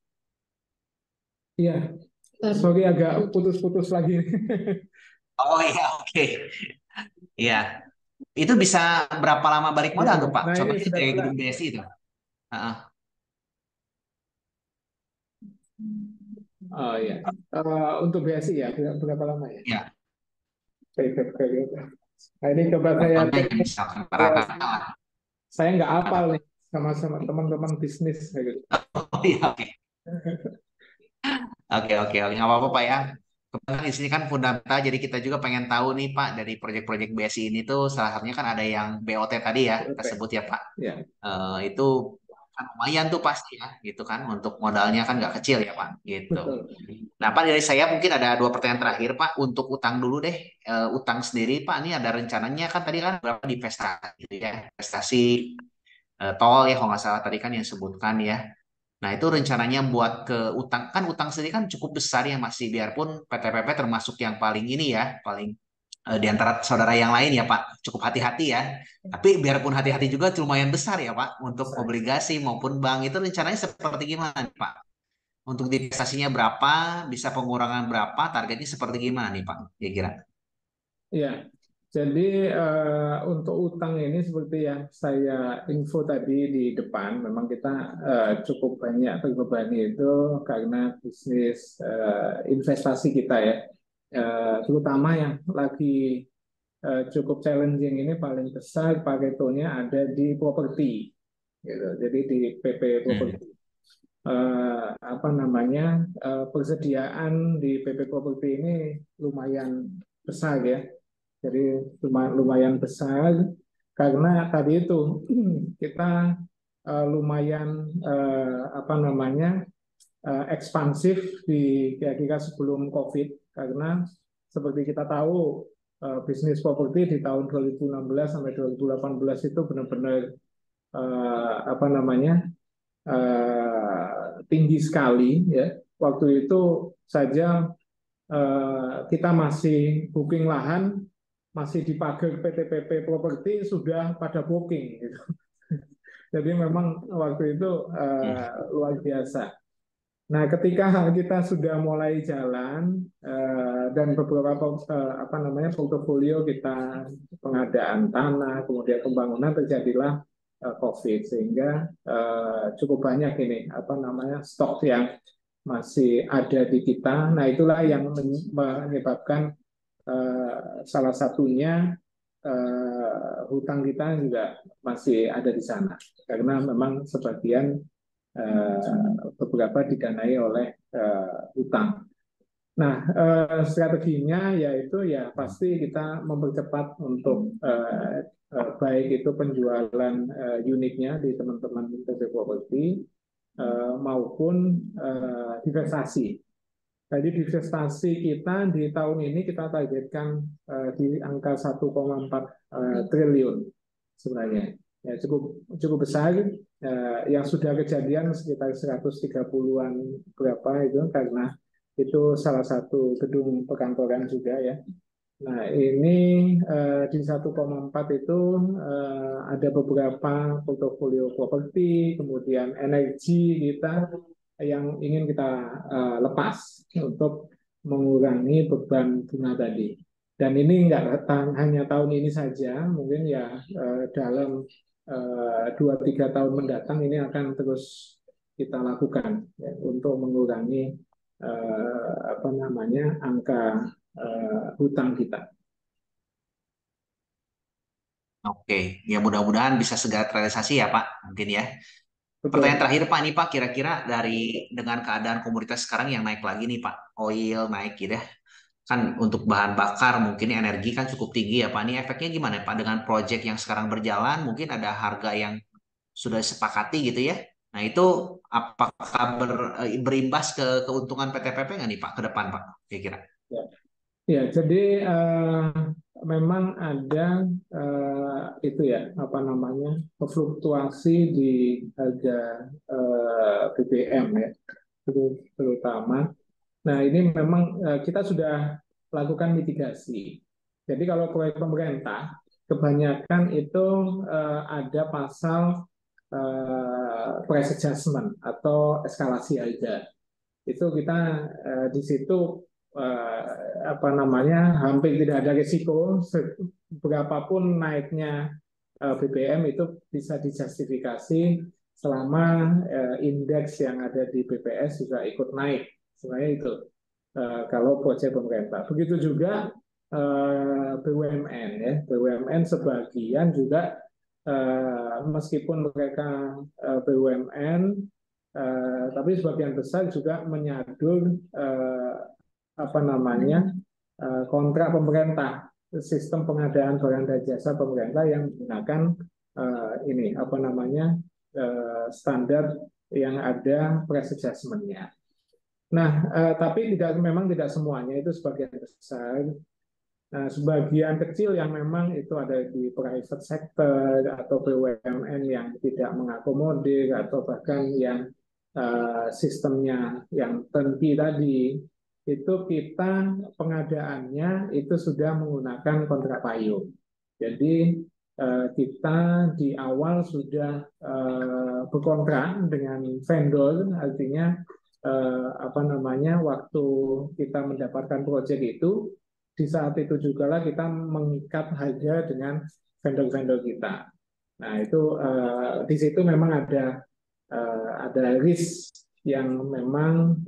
iya. Sorry agak putus-putus lagi. Oh iya, oke. Iya. Itu bisa berapa lama balik modal tuh, Pak? Nah ini Contohnya sudah kayak mulai. gedung BSI itu. Heeh. Oh iya. Untuk BSI ya, berapa lama ya? Ya, Payback period. Nah ini coba saya contohnya cek. misalkan Kalau rata-rata. saya nggak hafal nih sama teman-teman bisnis kayak gitu. Oh iya, oke. Oke, oke, oke. Nggak apa-apa, Pak ya. Kebetulan di sini kan fundamental, jadi kita juga pengen tahu nih, Pak, dari proyek-proyek BSI ini tuh salah satunya kan ada yang BOT tadi ya, kita Oke. sebut ya, Pak. Ya, Itu kan lumayan tuh pasti ya, gitu kan. Untuk modalnya kan nggak kecil ya, Pak. Gitu. betul. Nah, Pak, dari saya mungkin ada dua pertanyaan terakhir, Pak. Untuk utang dulu deh. Utang sendiri, Pak, ini ada rencananya kan tadi kan berapa di investasi gitu ya. Investasi tol ya, kalau nggak salah tadi kan yang sebutkan ya. Nah, itu rencananya buat ke utang. Kan utang sendiri kan cukup besar ya masih. Biarpun PTPP termasuk yang paling ini ya. Paling di antara saudara yang lain ya Pak. Cukup hati-hati ya. Tapi biarpun hati-hati juga lumayan besar ya Pak. Untuk Saya. obligasi maupun bank itu rencananya seperti gimana nih, Pak? Untuk divestasinya berapa? Bisa pengurangan berapa? Targetnya seperti gimana nih Pak? Kira-kira. Ya, jadi untuk utang ini seperti yang saya info tadi di depan, memang kita cukup banyak terbebani itu karena bisnis investasi kita ya. Terutama yang lagi cukup challenging ini paling besar Paretonya ada di properti, gitu. Jadi di PP Hmm. properti. Apa namanya persediaan di PP properti ini lumayan besar ya. Jadi lumayan besar karena tadi itu kita lumayan apa namanya ekspansif di kira-kira sebelum COVID karena seperti kita tahu bisnis properti di tahun 2016 sampai 2018 itu benar-benar apa namanya tinggi sekali ya. Waktu itu saja kita masih booking lahan masih di pagar PTPP properti sudah pada booking gitu. Jadi memang waktu itu luar biasa. Nah, ketika kita sudah mulai jalan dan beberapa apa namanya portofolio kita pengadaan tanah, kemudian pembangunan terjadilah COVID sehingga cukup banyak ini apa namanya stok yang masih ada di kita. Nah, itulah yang menyebabkan salah satunya hutang kita juga masih ada di sana karena memang sebagian beberapa didanai oleh hutang. Nah, strateginya yaitu ya pasti kita mempercepat untuk baik itu penjualan unitnya di teman-teman PB Property maupun divestasi. Jadi divestasi kita di tahun ini kita targetkan di angka 1,4 triliun sebenarnya. Ya, cukup cukup besar. Yang sudah kejadian sekitar 130-an berapa itu karena itu salah satu gedung perkantoran juga ya. Nah, ini di 1,4 itu ada beberapa portofolio properti, kemudian energi kita yang ingin kita lepas untuk mengurangi beban bunga tadi. Dan ini nggak hanya tahun ini saja, mungkin ya dalam 2-3 tahun mendatang ini akan terus kita lakukan ya, untuk mengurangi apa namanya angka hutang kita. Oke, ya mudah-mudahan bisa segera terrealisasi ya Pak. Mungkin ya. Pertanyaan Betul. terakhir Pak, ini Pak kira-kira dari dengan keadaan komoditas sekarang yang naik lagi nih Pak, oil naik gitu ya, kan untuk bahan bakar mungkin energi kan cukup tinggi ya Pak. Ini efeknya gimana Pak dengan proyek yang sekarang berjalan? Mungkin ada harga yang sudah disepakati gitu ya. Nah itu apakah berimbas ke keuntungan PTPP nggak nih Pak ke depan Pak? Kira-kira. Ya. Ya, jadi memang ada itu ya apa namanya fluktuasi di harga BBM ya terutama. Nah ini memang kita sudah lakukan mitigasi. Jadi kalau proyek pemerintah kebanyakan itu ada pasal price adjustment atau eskalasi harga itu kita di situ apa namanya hampir tidak ada risiko berapapun naiknya BBM itu bisa dijustifikasi selama indeks yang ada di BPS juga ikut naik. Sebenarnya itu kalau proyek pemerintah. Begitu juga BUMN ya, BUMN sebagian juga meskipun mereka BUMN, tapi sebagian besar juga menyadur apa namanya kontrak pemerintah, sistem pengadaan barang dan jasa pemerintah yang menggunakan ini apa namanya standar yang ada price adjustment-nya. Nah, tapi memang tidak semuanya, itu sebagian besar. Nah, sebagian kecil yang memang itu ada di private sector atau BUMN yang tidak mengakomodir atau bahkan yang sistemnya yang turnkey tadi, itu kita pengadaannya itu sudah menggunakan kontrak payung. Jadi kita di awal sudah berkontrak dengan vendor, artinya apa namanya waktu kita mendapatkan proyek itu, di saat itu juga lah kita mengikat harga dengan vendor-vendor kita. Nah itu di situ memang ada risk yang memang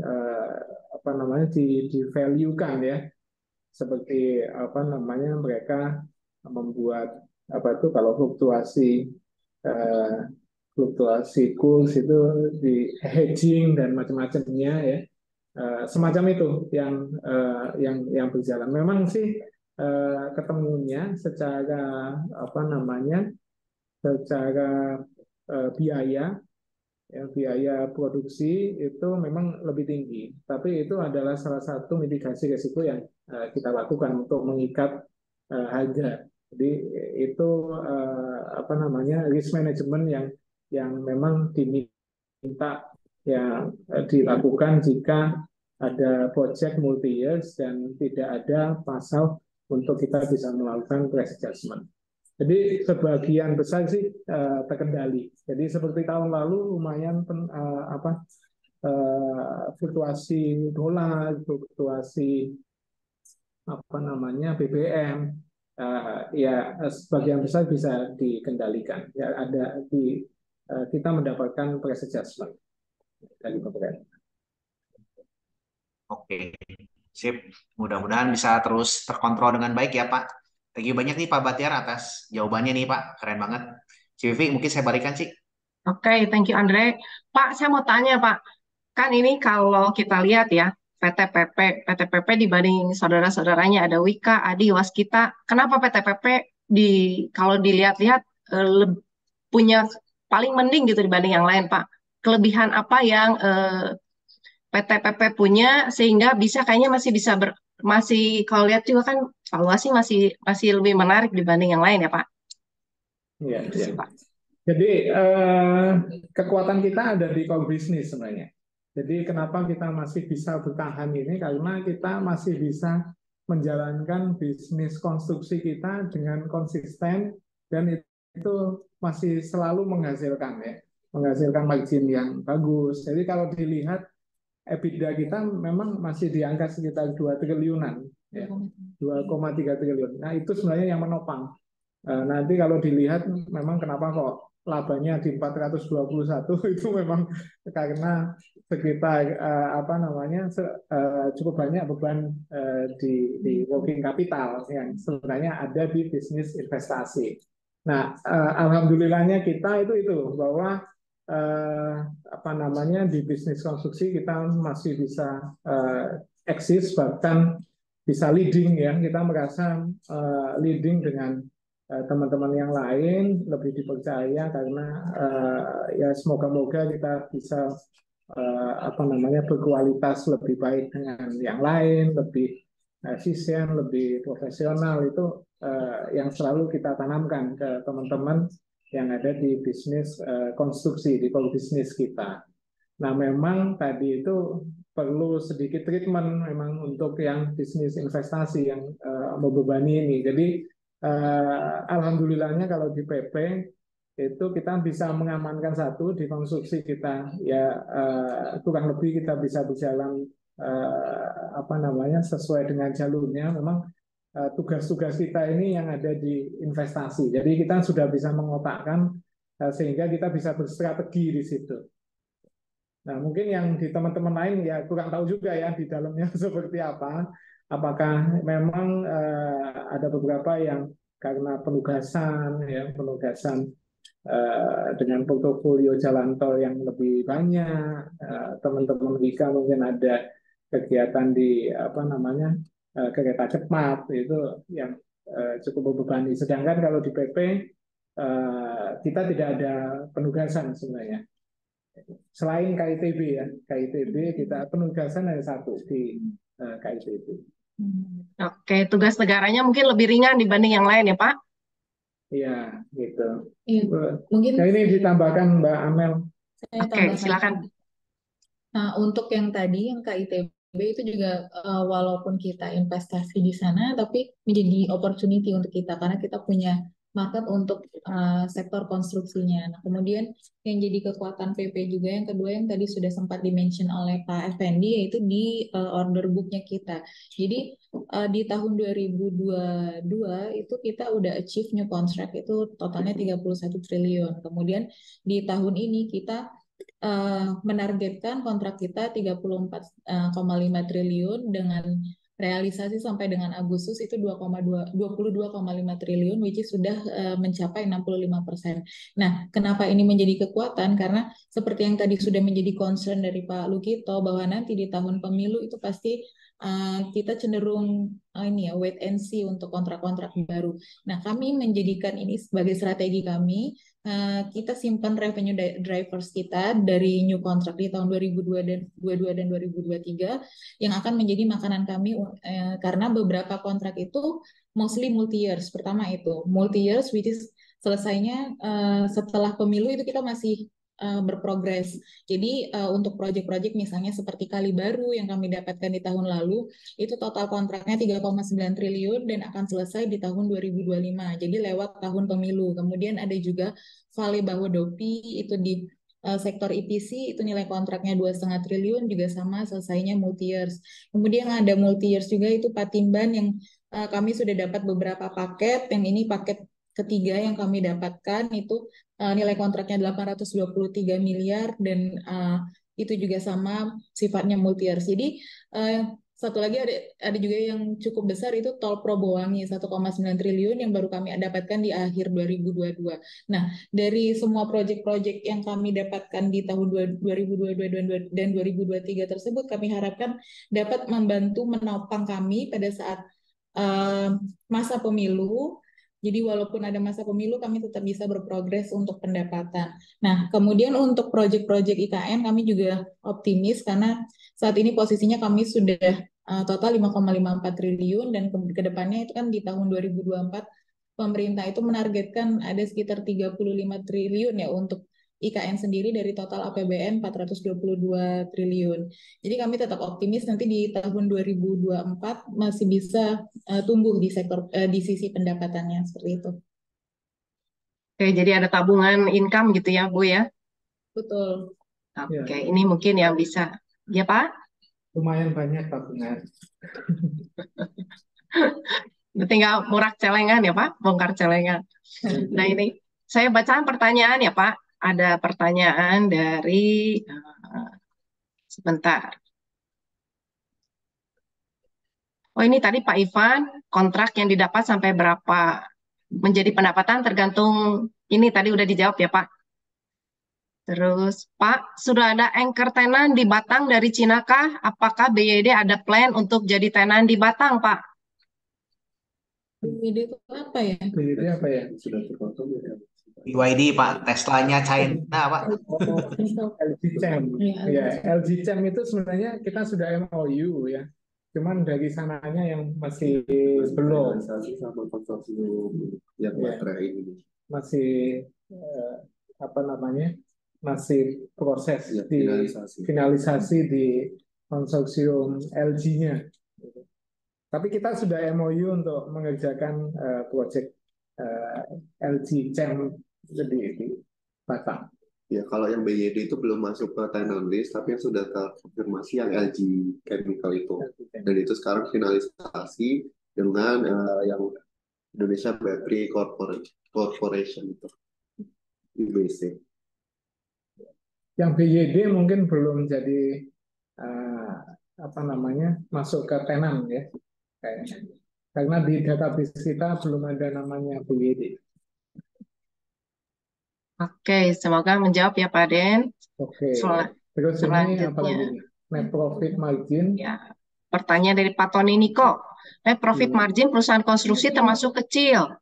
apa namanya di value-kan ya, seperti apa namanya mereka membuat apa itu kalau fluktuasi kurs itu di hedging dan macam-macamnya ya, semacam itu yang berjalan. Memang sih ketemunya secara apa namanya secara biaya ya, biaya produksi itu memang lebih tinggi, tapi itu adalah salah satu mitigasi risiko yang kita lakukan untuk mengikat harga. Jadi itu apa namanya risk management yang memang diminta yang dilakukan jika ada project multi years dan tidak ada pasal untuk kita bisa melakukan price adjustment. Jadi sebagian besar sih terkendali. Jadi seperti tahun lalu lumayan apa fluktuasi dolar, fluktuasi apa namanya BBM, ya sebagian besar bisa dikendalikan. Ya ada di kita mendapatkan price adjustment dari pemerintah. Oke, sip. Mudah-mudahan bisa terus terkontrol dengan baik ya Pak. Thank you banyak nih Pak Batiar atas jawabannya nih Pak. Keren banget. Civivi mungkin saya balikan sih. Oke, thank you Andre. Pak, saya mau tanya Pak, kan ini kalau kita lihat ya, PTPP dibanding saudara-saudaranya ada Wika, Adi, Waskita. Kenapa PTPP kalau dilihat-lihat punya paling mending gitu dibanding yang lain, Pak? Kelebihan apa yang PTPP punya sehingga bisa kayaknya masih kalau lihat juga kan valuasi masih lebih menarik dibanding yang lain ya, Pak? Iya, Itu iya. sih, Pak. Jadi kekuatan kita ada di core business sebenarnya. Jadi kenapa kita masih bisa bertahan ini, karena kita masih bisa menjalankan bisnis konstruksi kita dengan konsisten dan itu masih selalu menghasilkan ya, menghasilkan margin yang bagus. Jadi kalau dilihat EBITDA kita memang masih di angka sekitar 2 triliunan ya, 2,3 triliun. Nah itu sebenarnya yang menopang. Nanti kalau dilihat memang kenapa kok labanya di 421 itu memang karena sekitar apa namanya cukup banyak beban di working capital yang sebenarnya ada di bisnis investasi. Nah, alhamdulillahnya kita itu bahwa apa namanya di bisnis konstruksi kita masih bisa eksis, bahkan bisa leading ya, kita merasa leading dengan teman-teman yang lain, lebih dipercaya karena ya semoga-moga kita bisa apa namanya berkualitas lebih baik dengan yang lain, lebih efisien, lebih profesional. Itu yang selalu kita tanamkan ke teman-teman yang ada di bisnis konstruksi, di core bisnis kita. Nah, memang tadi itu perlu sedikit treatment memang untuk yang bisnis investasi yang membebani ini. Jadi alhamdulillahnya kalau di PP itu kita bisa mengamankan satu di konstruksi kita ya, kurang lebih kita bisa berjalan apa namanya sesuai dengan jalurnya. Memang tugas-tugas kita ini yang ada di investasi. Jadi kita sudah bisa mengotakkan sehingga kita bisa berstrategi di situ. Nah, mungkin yang di teman-teman lain ya kurang tahu juga ya di dalamnya seperti apa. Apakah memang ada beberapa yang karena penugasan ya, penugasan dengan portofolio jalan tol yang lebih banyak, teman-teman Wika mungkin ada kegiatan di apa namanya kereta cepat itu yang cukup membebani. Sedangkan kalau di PP kita tidak ada penugasan sebenarnya. Selain KITB ya, KITB kita penugasan ada satu di KITB. Oke, tugas negaranya mungkin lebih ringan dibanding yang lain ya, Pak? Iya, gitu. Iya, mungkin Nah, ini ditambahkan Mbak Amel. saya Oke, tambahkan. silakan. Nah, untuk yang tadi, yang KITB itu juga walaupun kita investasi di sana, tapi menjadi opportunity untuk kita karena kita punya market untuk sektor konstruksinya. Nah, kemudian yang jadi kekuatan PP juga yang kedua yang tadi sudah sempat dimention oleh Pak Effendi yaitu di order booknya kita. Jadi di tahun 2022 itu kita udah achieve new contract itu totalnya 31 triliun. Kemudian di tahun ini kita menargetkan kontrak kita 34,5 triliun dengan realisasi sampai dengan Agustus itu 22,5 triliun which is sudah mencapai 65%. Nah, kenapa ini menjadi kekuatan? Karena seperti yang tadi sudah menjadi concern dari Pak Lukito bahwa nanti di tahun pemilu itu pasti kita cenderung ini ya wait and see untuk kontrak-kontrak baru. Nah, kami menjadikan ini sebagai strategi kami. Kita simpan revenue drivers kita dari new contract di tahun 2022 dan 2023 yang akan menjadi makanan kami karena beberapa kontrak itu mostly multi years. Pertama itu multi years which is selesainya setelah pemilu itu kita masih berprogres. Jadi untuk proyek-proyek misalnya seperti Kali Baru yang kami dapatkan di tahun lalu itu total kontraknya 3,9 triliun dan akan selesai di tahun 2025. Jadi lewat tahun pemilu. Kemudian ada juga Vale Bahodopi itu di sektor EPC itu nilai kontraknya 2,5 triliun juga sama selesainya multi years. Kemudian ada multi years juga itu Patimban yang kami sudah dapat beberapa paket. Yang ini paket ketiga yang kami dapatkan itu nilai kontraknya 823 miliar dan itu juga sama sifatnya multi years. Jadi satu lagi ada juga yang cukup besar itu tol Probowangi 1,9 triliun yang baru kami dapatkan di akhir 2022. Nah, dari semua proyek-proyek yang kami dapatkan di tahun 2022 dan 2023 tersebut kami harapkan dapat membantu menopang kami pada saat masa pemilu. Jadi walaupun ada masa pemilu, kami tetap bisa berprogres untuk pendapatan. Nah, kemudian untuk proyek-proyek IKN kami juga optimis karena saat ini posisinya kami sudah total 5,54 triliun dan ke depannya itu kan di tahun 2024 pemerintah itu menargetkan ada sekitar 35 triliun ya untuk IKN sendiri dari total APBN 422 triliun. Jadi kami tetap optimis nanti di tahun 2024 masih bisa tumbuh di sektor di sisi pendapatannya seperti itu. Oke, jadi ada tabungan income gitu ya, Bu ya? Betul. Oke, ini mungkin yang bisa. Ya, Pak? Lumayan banyak tabungan. Tinggal murah celengan ya, Pak? Bongkar celengan. Nah, ini saya bacakan pertanyaan ya, Pak. Ada pertanyaan dari sebentar. Oh, ini tadi Pak Ivan, kontrak yang didapat sampai berapa menjadi pendapatan tergantung ini tadi udah dijawab ya, Pak. Terus, Pak, sudah ada anchor tenan di Batang dari Cina kah? Apakah BYD ada plan untuk jadi tenan di Batang, Pak? BYD itu apa ya? BYD apa ya? Sudah terkontrol ya. BYD Pak, Teslanya China Pak. LG Chem. Ya, LG Chem itu sebenarnya kita sudah MOU ya. Cuman dari sananya yang masih belum. Realisasi sama konsorsium yang baterai ini. Masih apa namanya? Masih proses Ya, di finalisasi. finalisasi di konsorsium LG-nya. Tapi kita sudah MOU untuk mengerjakan proyek LG Chem jadi di Batam. Ya, kalau yang BYD itu belum masuk ke tenant list, tapi yang sudah terkonfirmasi yang LG Chemical itu. Dan itu sekarang finalisasi dengan yang Indonesia Battery Corporation itu, IBC. Yang BYD mungkin belum jadi eh, apa namanya masuk ke tenan ya kayaknya. Karena di database kita belum ada namanya BYD. Oke, semoga menjawab ya Pak Den. Oke. Sel- Terus ini apa lagi Selanjutnya, nih? Net profit margin. ya, pertanyaan dari Pak Tony Niko. Net profit margin perusahaan konstruksi termasuk kecil.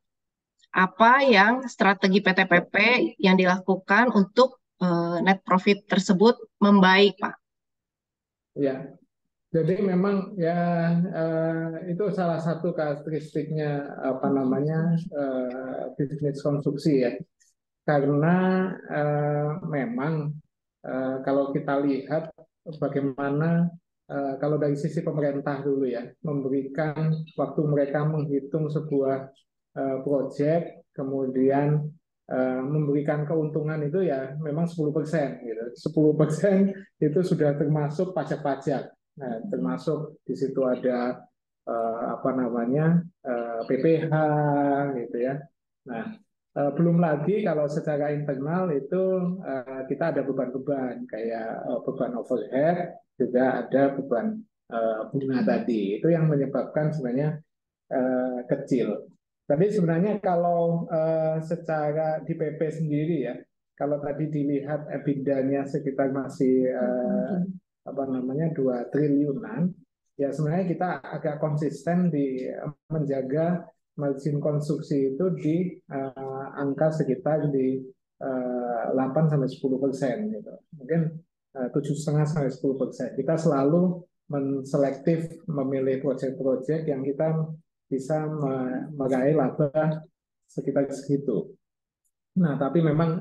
Apa yang strategi PTPP yang dilakukan untuk net profit tersebut membaik, Pak? Ya, jadi memang ya itu salah satu karakteristiknya apa namanya bisnis konstruksi ya. Karena memang kalau kita lihat bagaimana kalau dari sisi pemerintah dulu ya memberikan waktu mereka menghitung sebuah proyek kemudian memberikan keuntungan itu ya memang 10% gitu. 10% itu sudah termasuk pajak-pajak. Nah, termasuk di situ ada apa namanya PPh gitu ya. Nah, belum lagi kalau secara internal itu kita ada beban-beban kayak beban overhead, juga ada beban bunga tadi. Itu yang menyebabkan sebenarnya kecil. Tapi sebenarnya kalau secara di PP sendiri ya, kalau tadi dilihat EBITDA-nya sekitar masih apa namanya 2 triliunan, ya sebenarnya kita agak konsisten di menjaga margin konstruksi itu di angka sekitar di 8-10% gitu. Mungkin 7,5-10%. Kita selalu menselektif memilih proyek-proyek yang kita bisa meraih laba sekitar segitu. Nah, tapi memang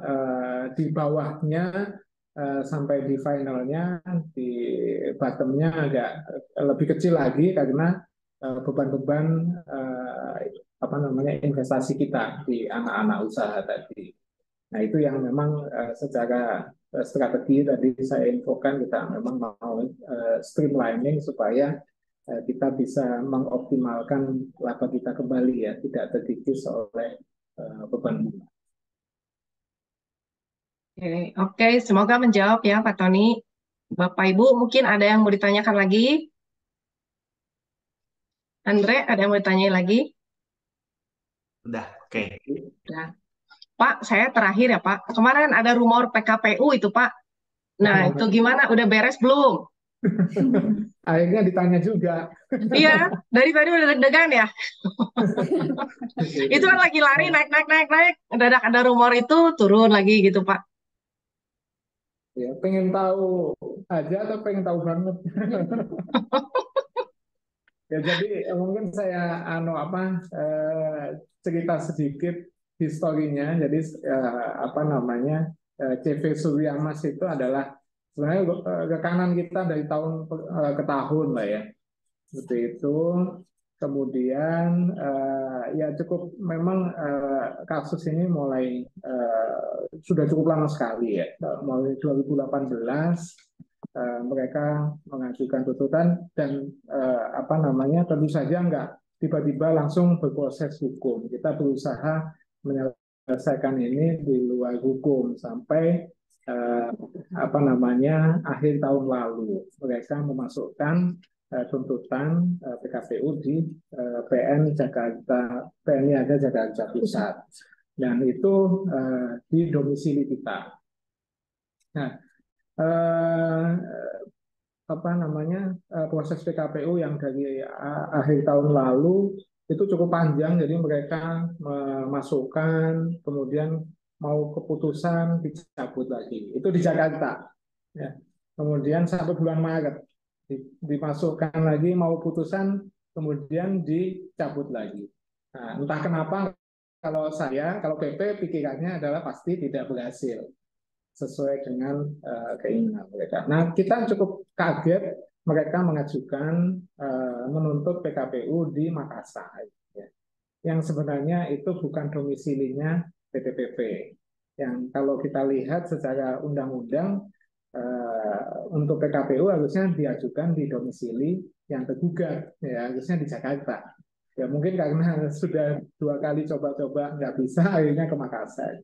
di bawahnya sampai di finalnya, di bottomnya agak lebih kecil lagi karena beban-beban apa namanya investasi kita di anak-anak usaha tadi. Nah, itu yang memang secara strategi tadi saya infokan kita memang mau streamlining supaya kita bisa mengoptimalkan laba kita kembali ya, tidak terkikis oleh beban bunga. Oke, semoga menjawab ya Pak Tony. Bapak Ibu mungkin ada yang mau ditanyakan lagi? Andre, ada yang mau ditanya lagi? Udah, oke. Nah, Pak, saya terakhir ya Pak. Kemarin ada rumor PKPU itu Pak. Nah, itu gimana? Udah beres belum? Akhirnya ditanya juga. Iya, dari tadi udah deg-degan ya. Itu kan lagi lari naik. Mendadak ada rumor itu turun lagi gitu Pak. Ya, pengen tahu aja atau pengen tahu banget? Ya, jadi mungkin saya cerita sedikit historinya. Jadi apa namanya CV Surya Mas itu adalah sebenarnya rekanan kita dari tahun ke tahun lah ya. Seperti itu. Kemudian ya cukup memang kasus ini mulai sudah cukup lama sekali ya. Mulai 2018 mereka mengajukan tuntutan dan apa namanya tentu saja enggak tiba-tiba langsung berproses hukum. Kita berusaha menyelesaikan ini di luar hukum sampai apa namanya akhir tahun lalu mereka memasukkan tuntutan PKPU di PN Jakarta, PN Niaga Jakarta Pusat, dan itu di domisili kita. Nah, apa namanya proses PKPU yang dari akhir tahun lalu itu cukup panjang, jadi mereka memasukkan, kemudian mau keputusan dicabut lagi. Itu di Jakarta. Ya. Kemudian sampai bulan Maret dimasukkan lagi mau putusan kemudian dicabut lagi. Nah, entah kenapa kalau PP pikirannya adalah pasti tidak berhasil sesuai dengan keinginan mereka. Nah, kita cukup kaget mereka mengajukan menuntut PKPU di Makassar, ya. Yang sebenarnya itu bukan domisilinya PTPP. yang kalau kita lihat secara undang-undang untuk PKPU harusnya diajukan di domisili yang tergugat, ya harusnya di Jakarta. Ya mungkin karena sudah 2 kali coba-coba nggak bisa, akhirnya ke Makassar.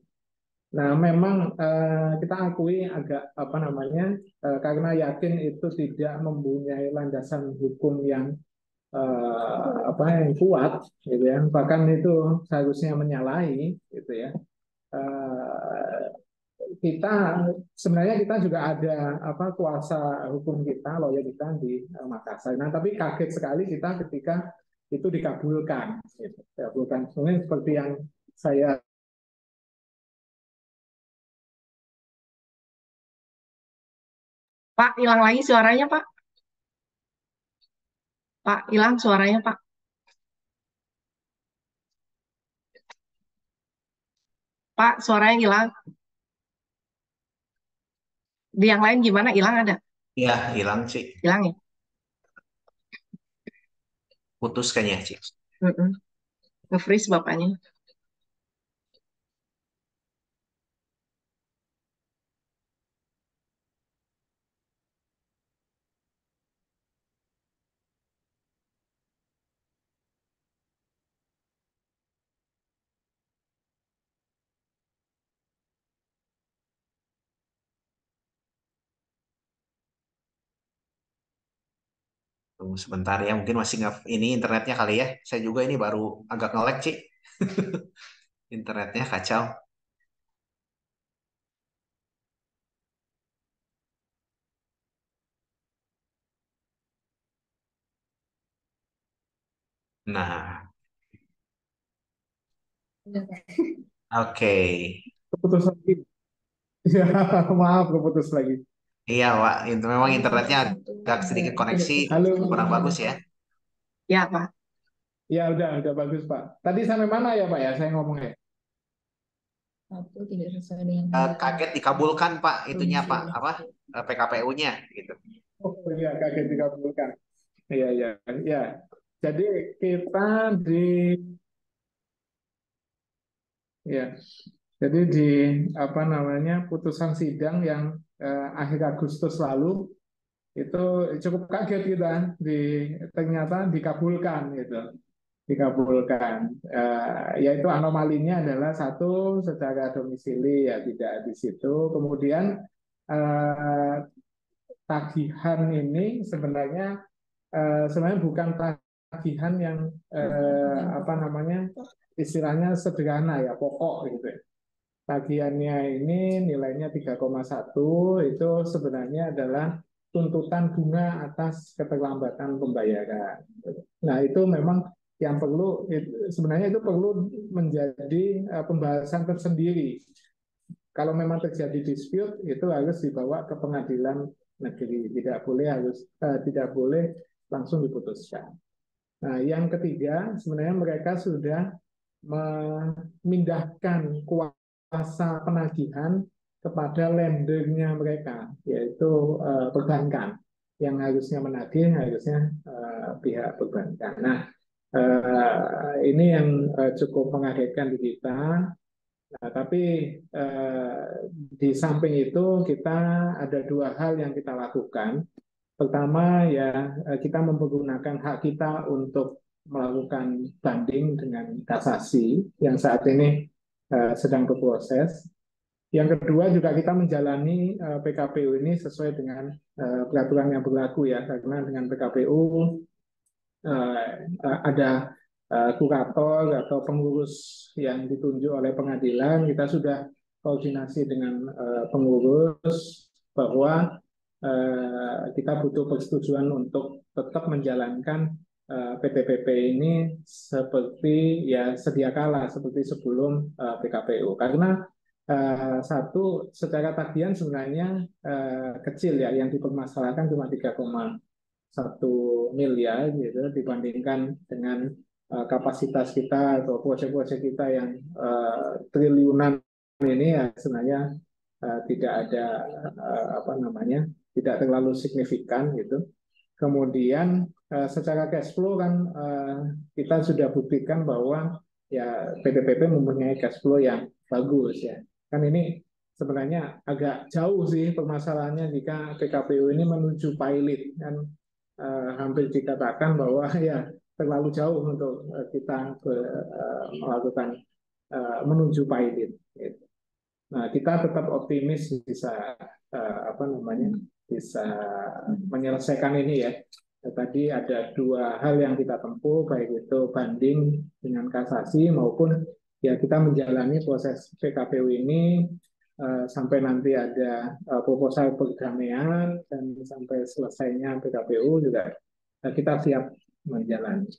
Nah, memang kita akui agak apa namanya, karena yakin itu tidak mempunyai landasan hukum yang yang kuat, gitu ya. Bahkan itu seharusnya menyalahi, gitu ya. Eh, kita sebenarnya kita juga ada kuasa hukum kita, lawyer kita di Makassar. Nah, tapi kaget sekali kita ketika itu dikabulkan, gitu. Dikabulkan. Sebenarnya seperti yang saya Pak, hilang lagi suaranya, Pak. Pak, hilang suaranya, Pak. Pak, suaranya hilang. Di yang lain gimana? Hilang ada? Iya, hilang sih. Hilang ya? Putus kayaknya, Cik. Nge-freeze bapaknya. Tunggu sebentar ya, mungkin masih nggak ini internetnya kali ya. Saya juga ini baru agak nge-lag, Cik. Internetnya kacau. Nah, Udah, Pak. oke. keputus lagi. Ya, maaf keputus lagi. Iya, Pak. Itu memang Tadi internetnya satu-satu agak sedikit koneksi tidak Halo. kurang bagus ya. Ya, Pak. Ya, udah bagus, Pak. Tadi sampai mana ya, Pak ya? Saya ngomongnya. satu tidak sesuai dengan Kaget dikabulkan, Pak. Itunya, Pak. domisili. Apa? PKPU-nya gitu. Oh iya, kaget dikabulkan. Iya, iya, iya. Jadi kita di ya, jadi di putusan sidang yang akhir Agustus lalu itu cukup kaget kita ternyata dikabulkan gitu. Dikabulkan. Yaitu anomalinya adalah satu, secara domisili ya tidak di situ. Kemudian eh, tagihan ini sebenarnya bukan tagihan yang istilahnya sederhana ya, pokok gitu ya. Tagihannya ini nilainya 3,1, itu sebenarnya adalah tuntutan bunga atas keterlambatan pembayaran. Nah, itu memang yang sebenarnya itu perlu menjadi pembahasan tersendiri. Kalau memang terjadi dispute, itu harus dibawa ke pengadilan negeri, tidak boleh langsung diputuskan. Nah, yang ketiga, sebenarnya mereka sudah memindahkan kuasa penagihan kepada lendernya mereka, yaitu perbankan. Yang harusnya menagih harusnya pihak perbankan. Nah, ini yang cukup mengagetkan di kita. Nah, tapi di samping itu kita ada 2 hal yang kita lakukan. Pertama ya, kita menggunakan hak kita untuk melakukan banding dengan kasasi yang saat ini sedang berproses. Yang kedua juga kita menjalani PKPU ini sesuai dengan peraturan yang berlaku ya, karena dengan PKPU ada kurator atau pengurus yang ditunjuk oleh pengadilan. Kita sudah koordinasi dengan pengurus bahwa kita butuh persetujuan untuk tetap menjalankan PTPP ini seperti ya sedia kala, seperti sebelum PKPU. Karena satu, secara tagihan sebenarnya kecil ya, yang dipermasalahkan cuma 3,1 miliar gitu dibandingkan dengan kapasitas kita atau proyek-proyek kita yang triliunan ini ya sebenarnya tidak ada tidak terlalu signifikan gitu. Kemudian secara cash flow kan kita sudah buktikan bahwa ya PTPP mempunyai cash flow yang bagus ya. Kan ini sebenarnya agak jauh sih permasalahannya jika PKPU ini menuju pilot kan, hampir dikatakan bahwa ya terlalu jauh untuk kita melakukan menuju pilot. Gitu. Nah, kita tetap optimis bisa apa namanya bisa menyelesaikan ini ya. Tadi ada dua hal yang kita tempuh, baik itu banding dengan kasasi maupun ya kita menjalani proses PKPU ini sampai nanti ada proposal perdamaian dan sampai selesainya PKPU juga kita siap menjalani.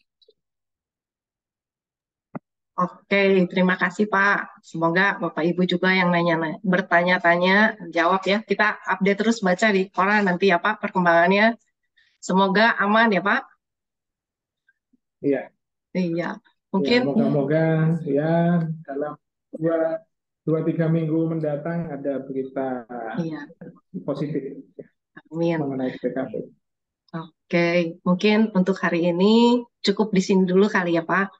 Oke, terima kasih Pak. Semoga Bapak Ibu juga yang bertanya-tanya jawab ya. Kita update terus baca di koran nanti ya Pak perkembangannya. Semoga aman ya Pak. Iya. Iya. Ya, Mungkin moga-moga ya dalam 2-3 minggu mendatang ada berita iya. positif Amin. mengenai PKP. Oke, mungkin untuk hari ini cukup di sini dulu kali ya Pak.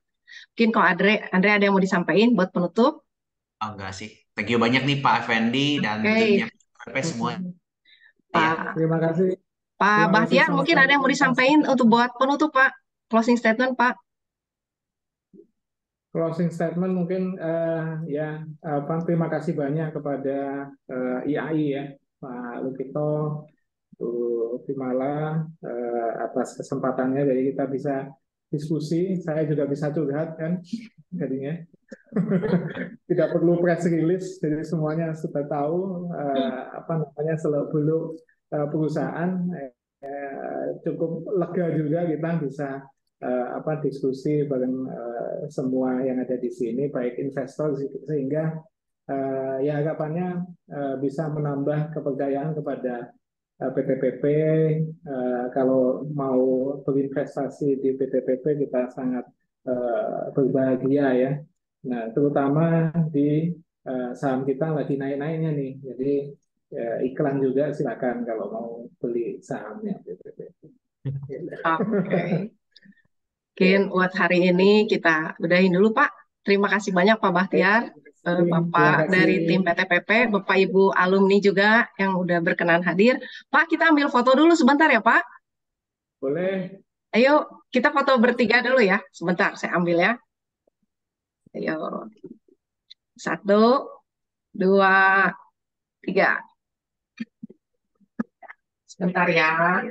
Mungkin kalau Andre ada yang mau disampaikan buat penutup? Oh, enggak sih. Thank you banyak nih Pak Effendi dan timnya Oke, PPP semua ya. Pak Terima kasih. Pak Terima kasih Bahtiar, mungkin ada yang mau sama-sama. disampaikan untuk buat penutup Pak. Closing statement Pak. Closing statement mungkin ya terima kasih banyak kepada IAI ya Pak Lukito, Bu Vimala atas kesempatannya jadi kita bisa diskusi. Saya juga bisa curhat kan jadinya. Tidak perlu press release, jadi semuanya sudah tahu apa namanya seluk-beluk perusahaan. Cukup lega juga kita bisa diskusi bareng semua yang ada di sini, baik investor sehingga ya harapannya bisa menambah kepercayaan kepada PTPP. Kalau mau berinvestasi di PTPP kita sangat berbahagia ya. Nah, terutama di saham kita lagi naik-naiknya nih. Jadi iklan juga silakan kalau mau beli sahamnya PTPP. Oke. Mungkin buat hari ini kita udahin dulu Pak. Terima kasih banyak Pak Bahtiar, Bapak dari tim PTPP, Bapak Ibu alumni juga yang udah berkenan hadir. Pak, kita ambil foto dulu sebentar ya Pak. Boleh. Ayo, kita foto bertiga dulu ya. Sebentar, saya ambil ya. Ayo. 1, 2, 3. Sebentar ya.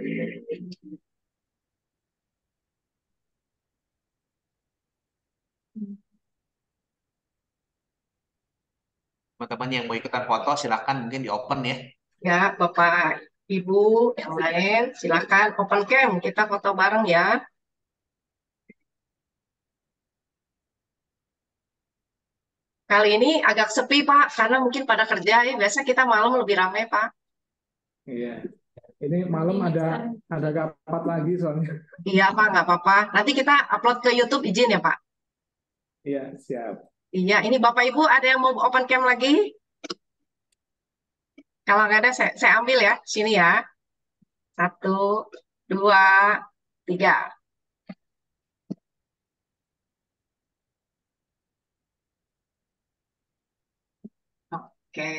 Teman-teman yang mau ikutan foto silakan mungkin di open ya. Ya, Bapak Ibu yang lain silakan open cam, kita foto bareng ya. Kali ini agak sepi Pak, karena mungkin pada kerja ya. Biasa kita malam lebih ramai Pak. Iya. Ini malam ada rapat lagi soalnya. Iya Pak, nggak apa-apa. Nanti kita upload ke YouTube, izin ya Pak. Iya, siap. Iya, ini Bapak Ibu ada yang mau open cam lagi? Kalau nggak ada, saya ambil ya, sini ya. 1, 2, 3. Oke.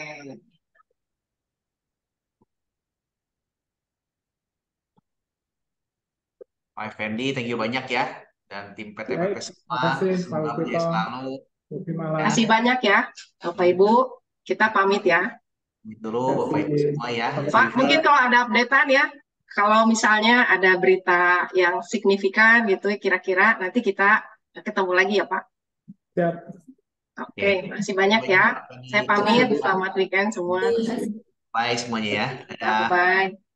Pak Effendi, thank you banyak ya. Dan tim PTPP Baik, semua, terima kasih Pak semoga Lukito. berjaya selalu. Terima Terima kasih banyak ya, Bapak Ibu. Kita pamit ya. Pamit dulu Bapak Ibu semua ya. Pak, mungkin kalau ada updatean ya, kalau misalnya ada berita yang signifikan gitu, kira-kira nanti kita ketemu lagi ya Pak. Siap. Oke, masih banyak ya. Saya pamit, selamat weekend semua. Bye semuanya ya. Dadah. Bye.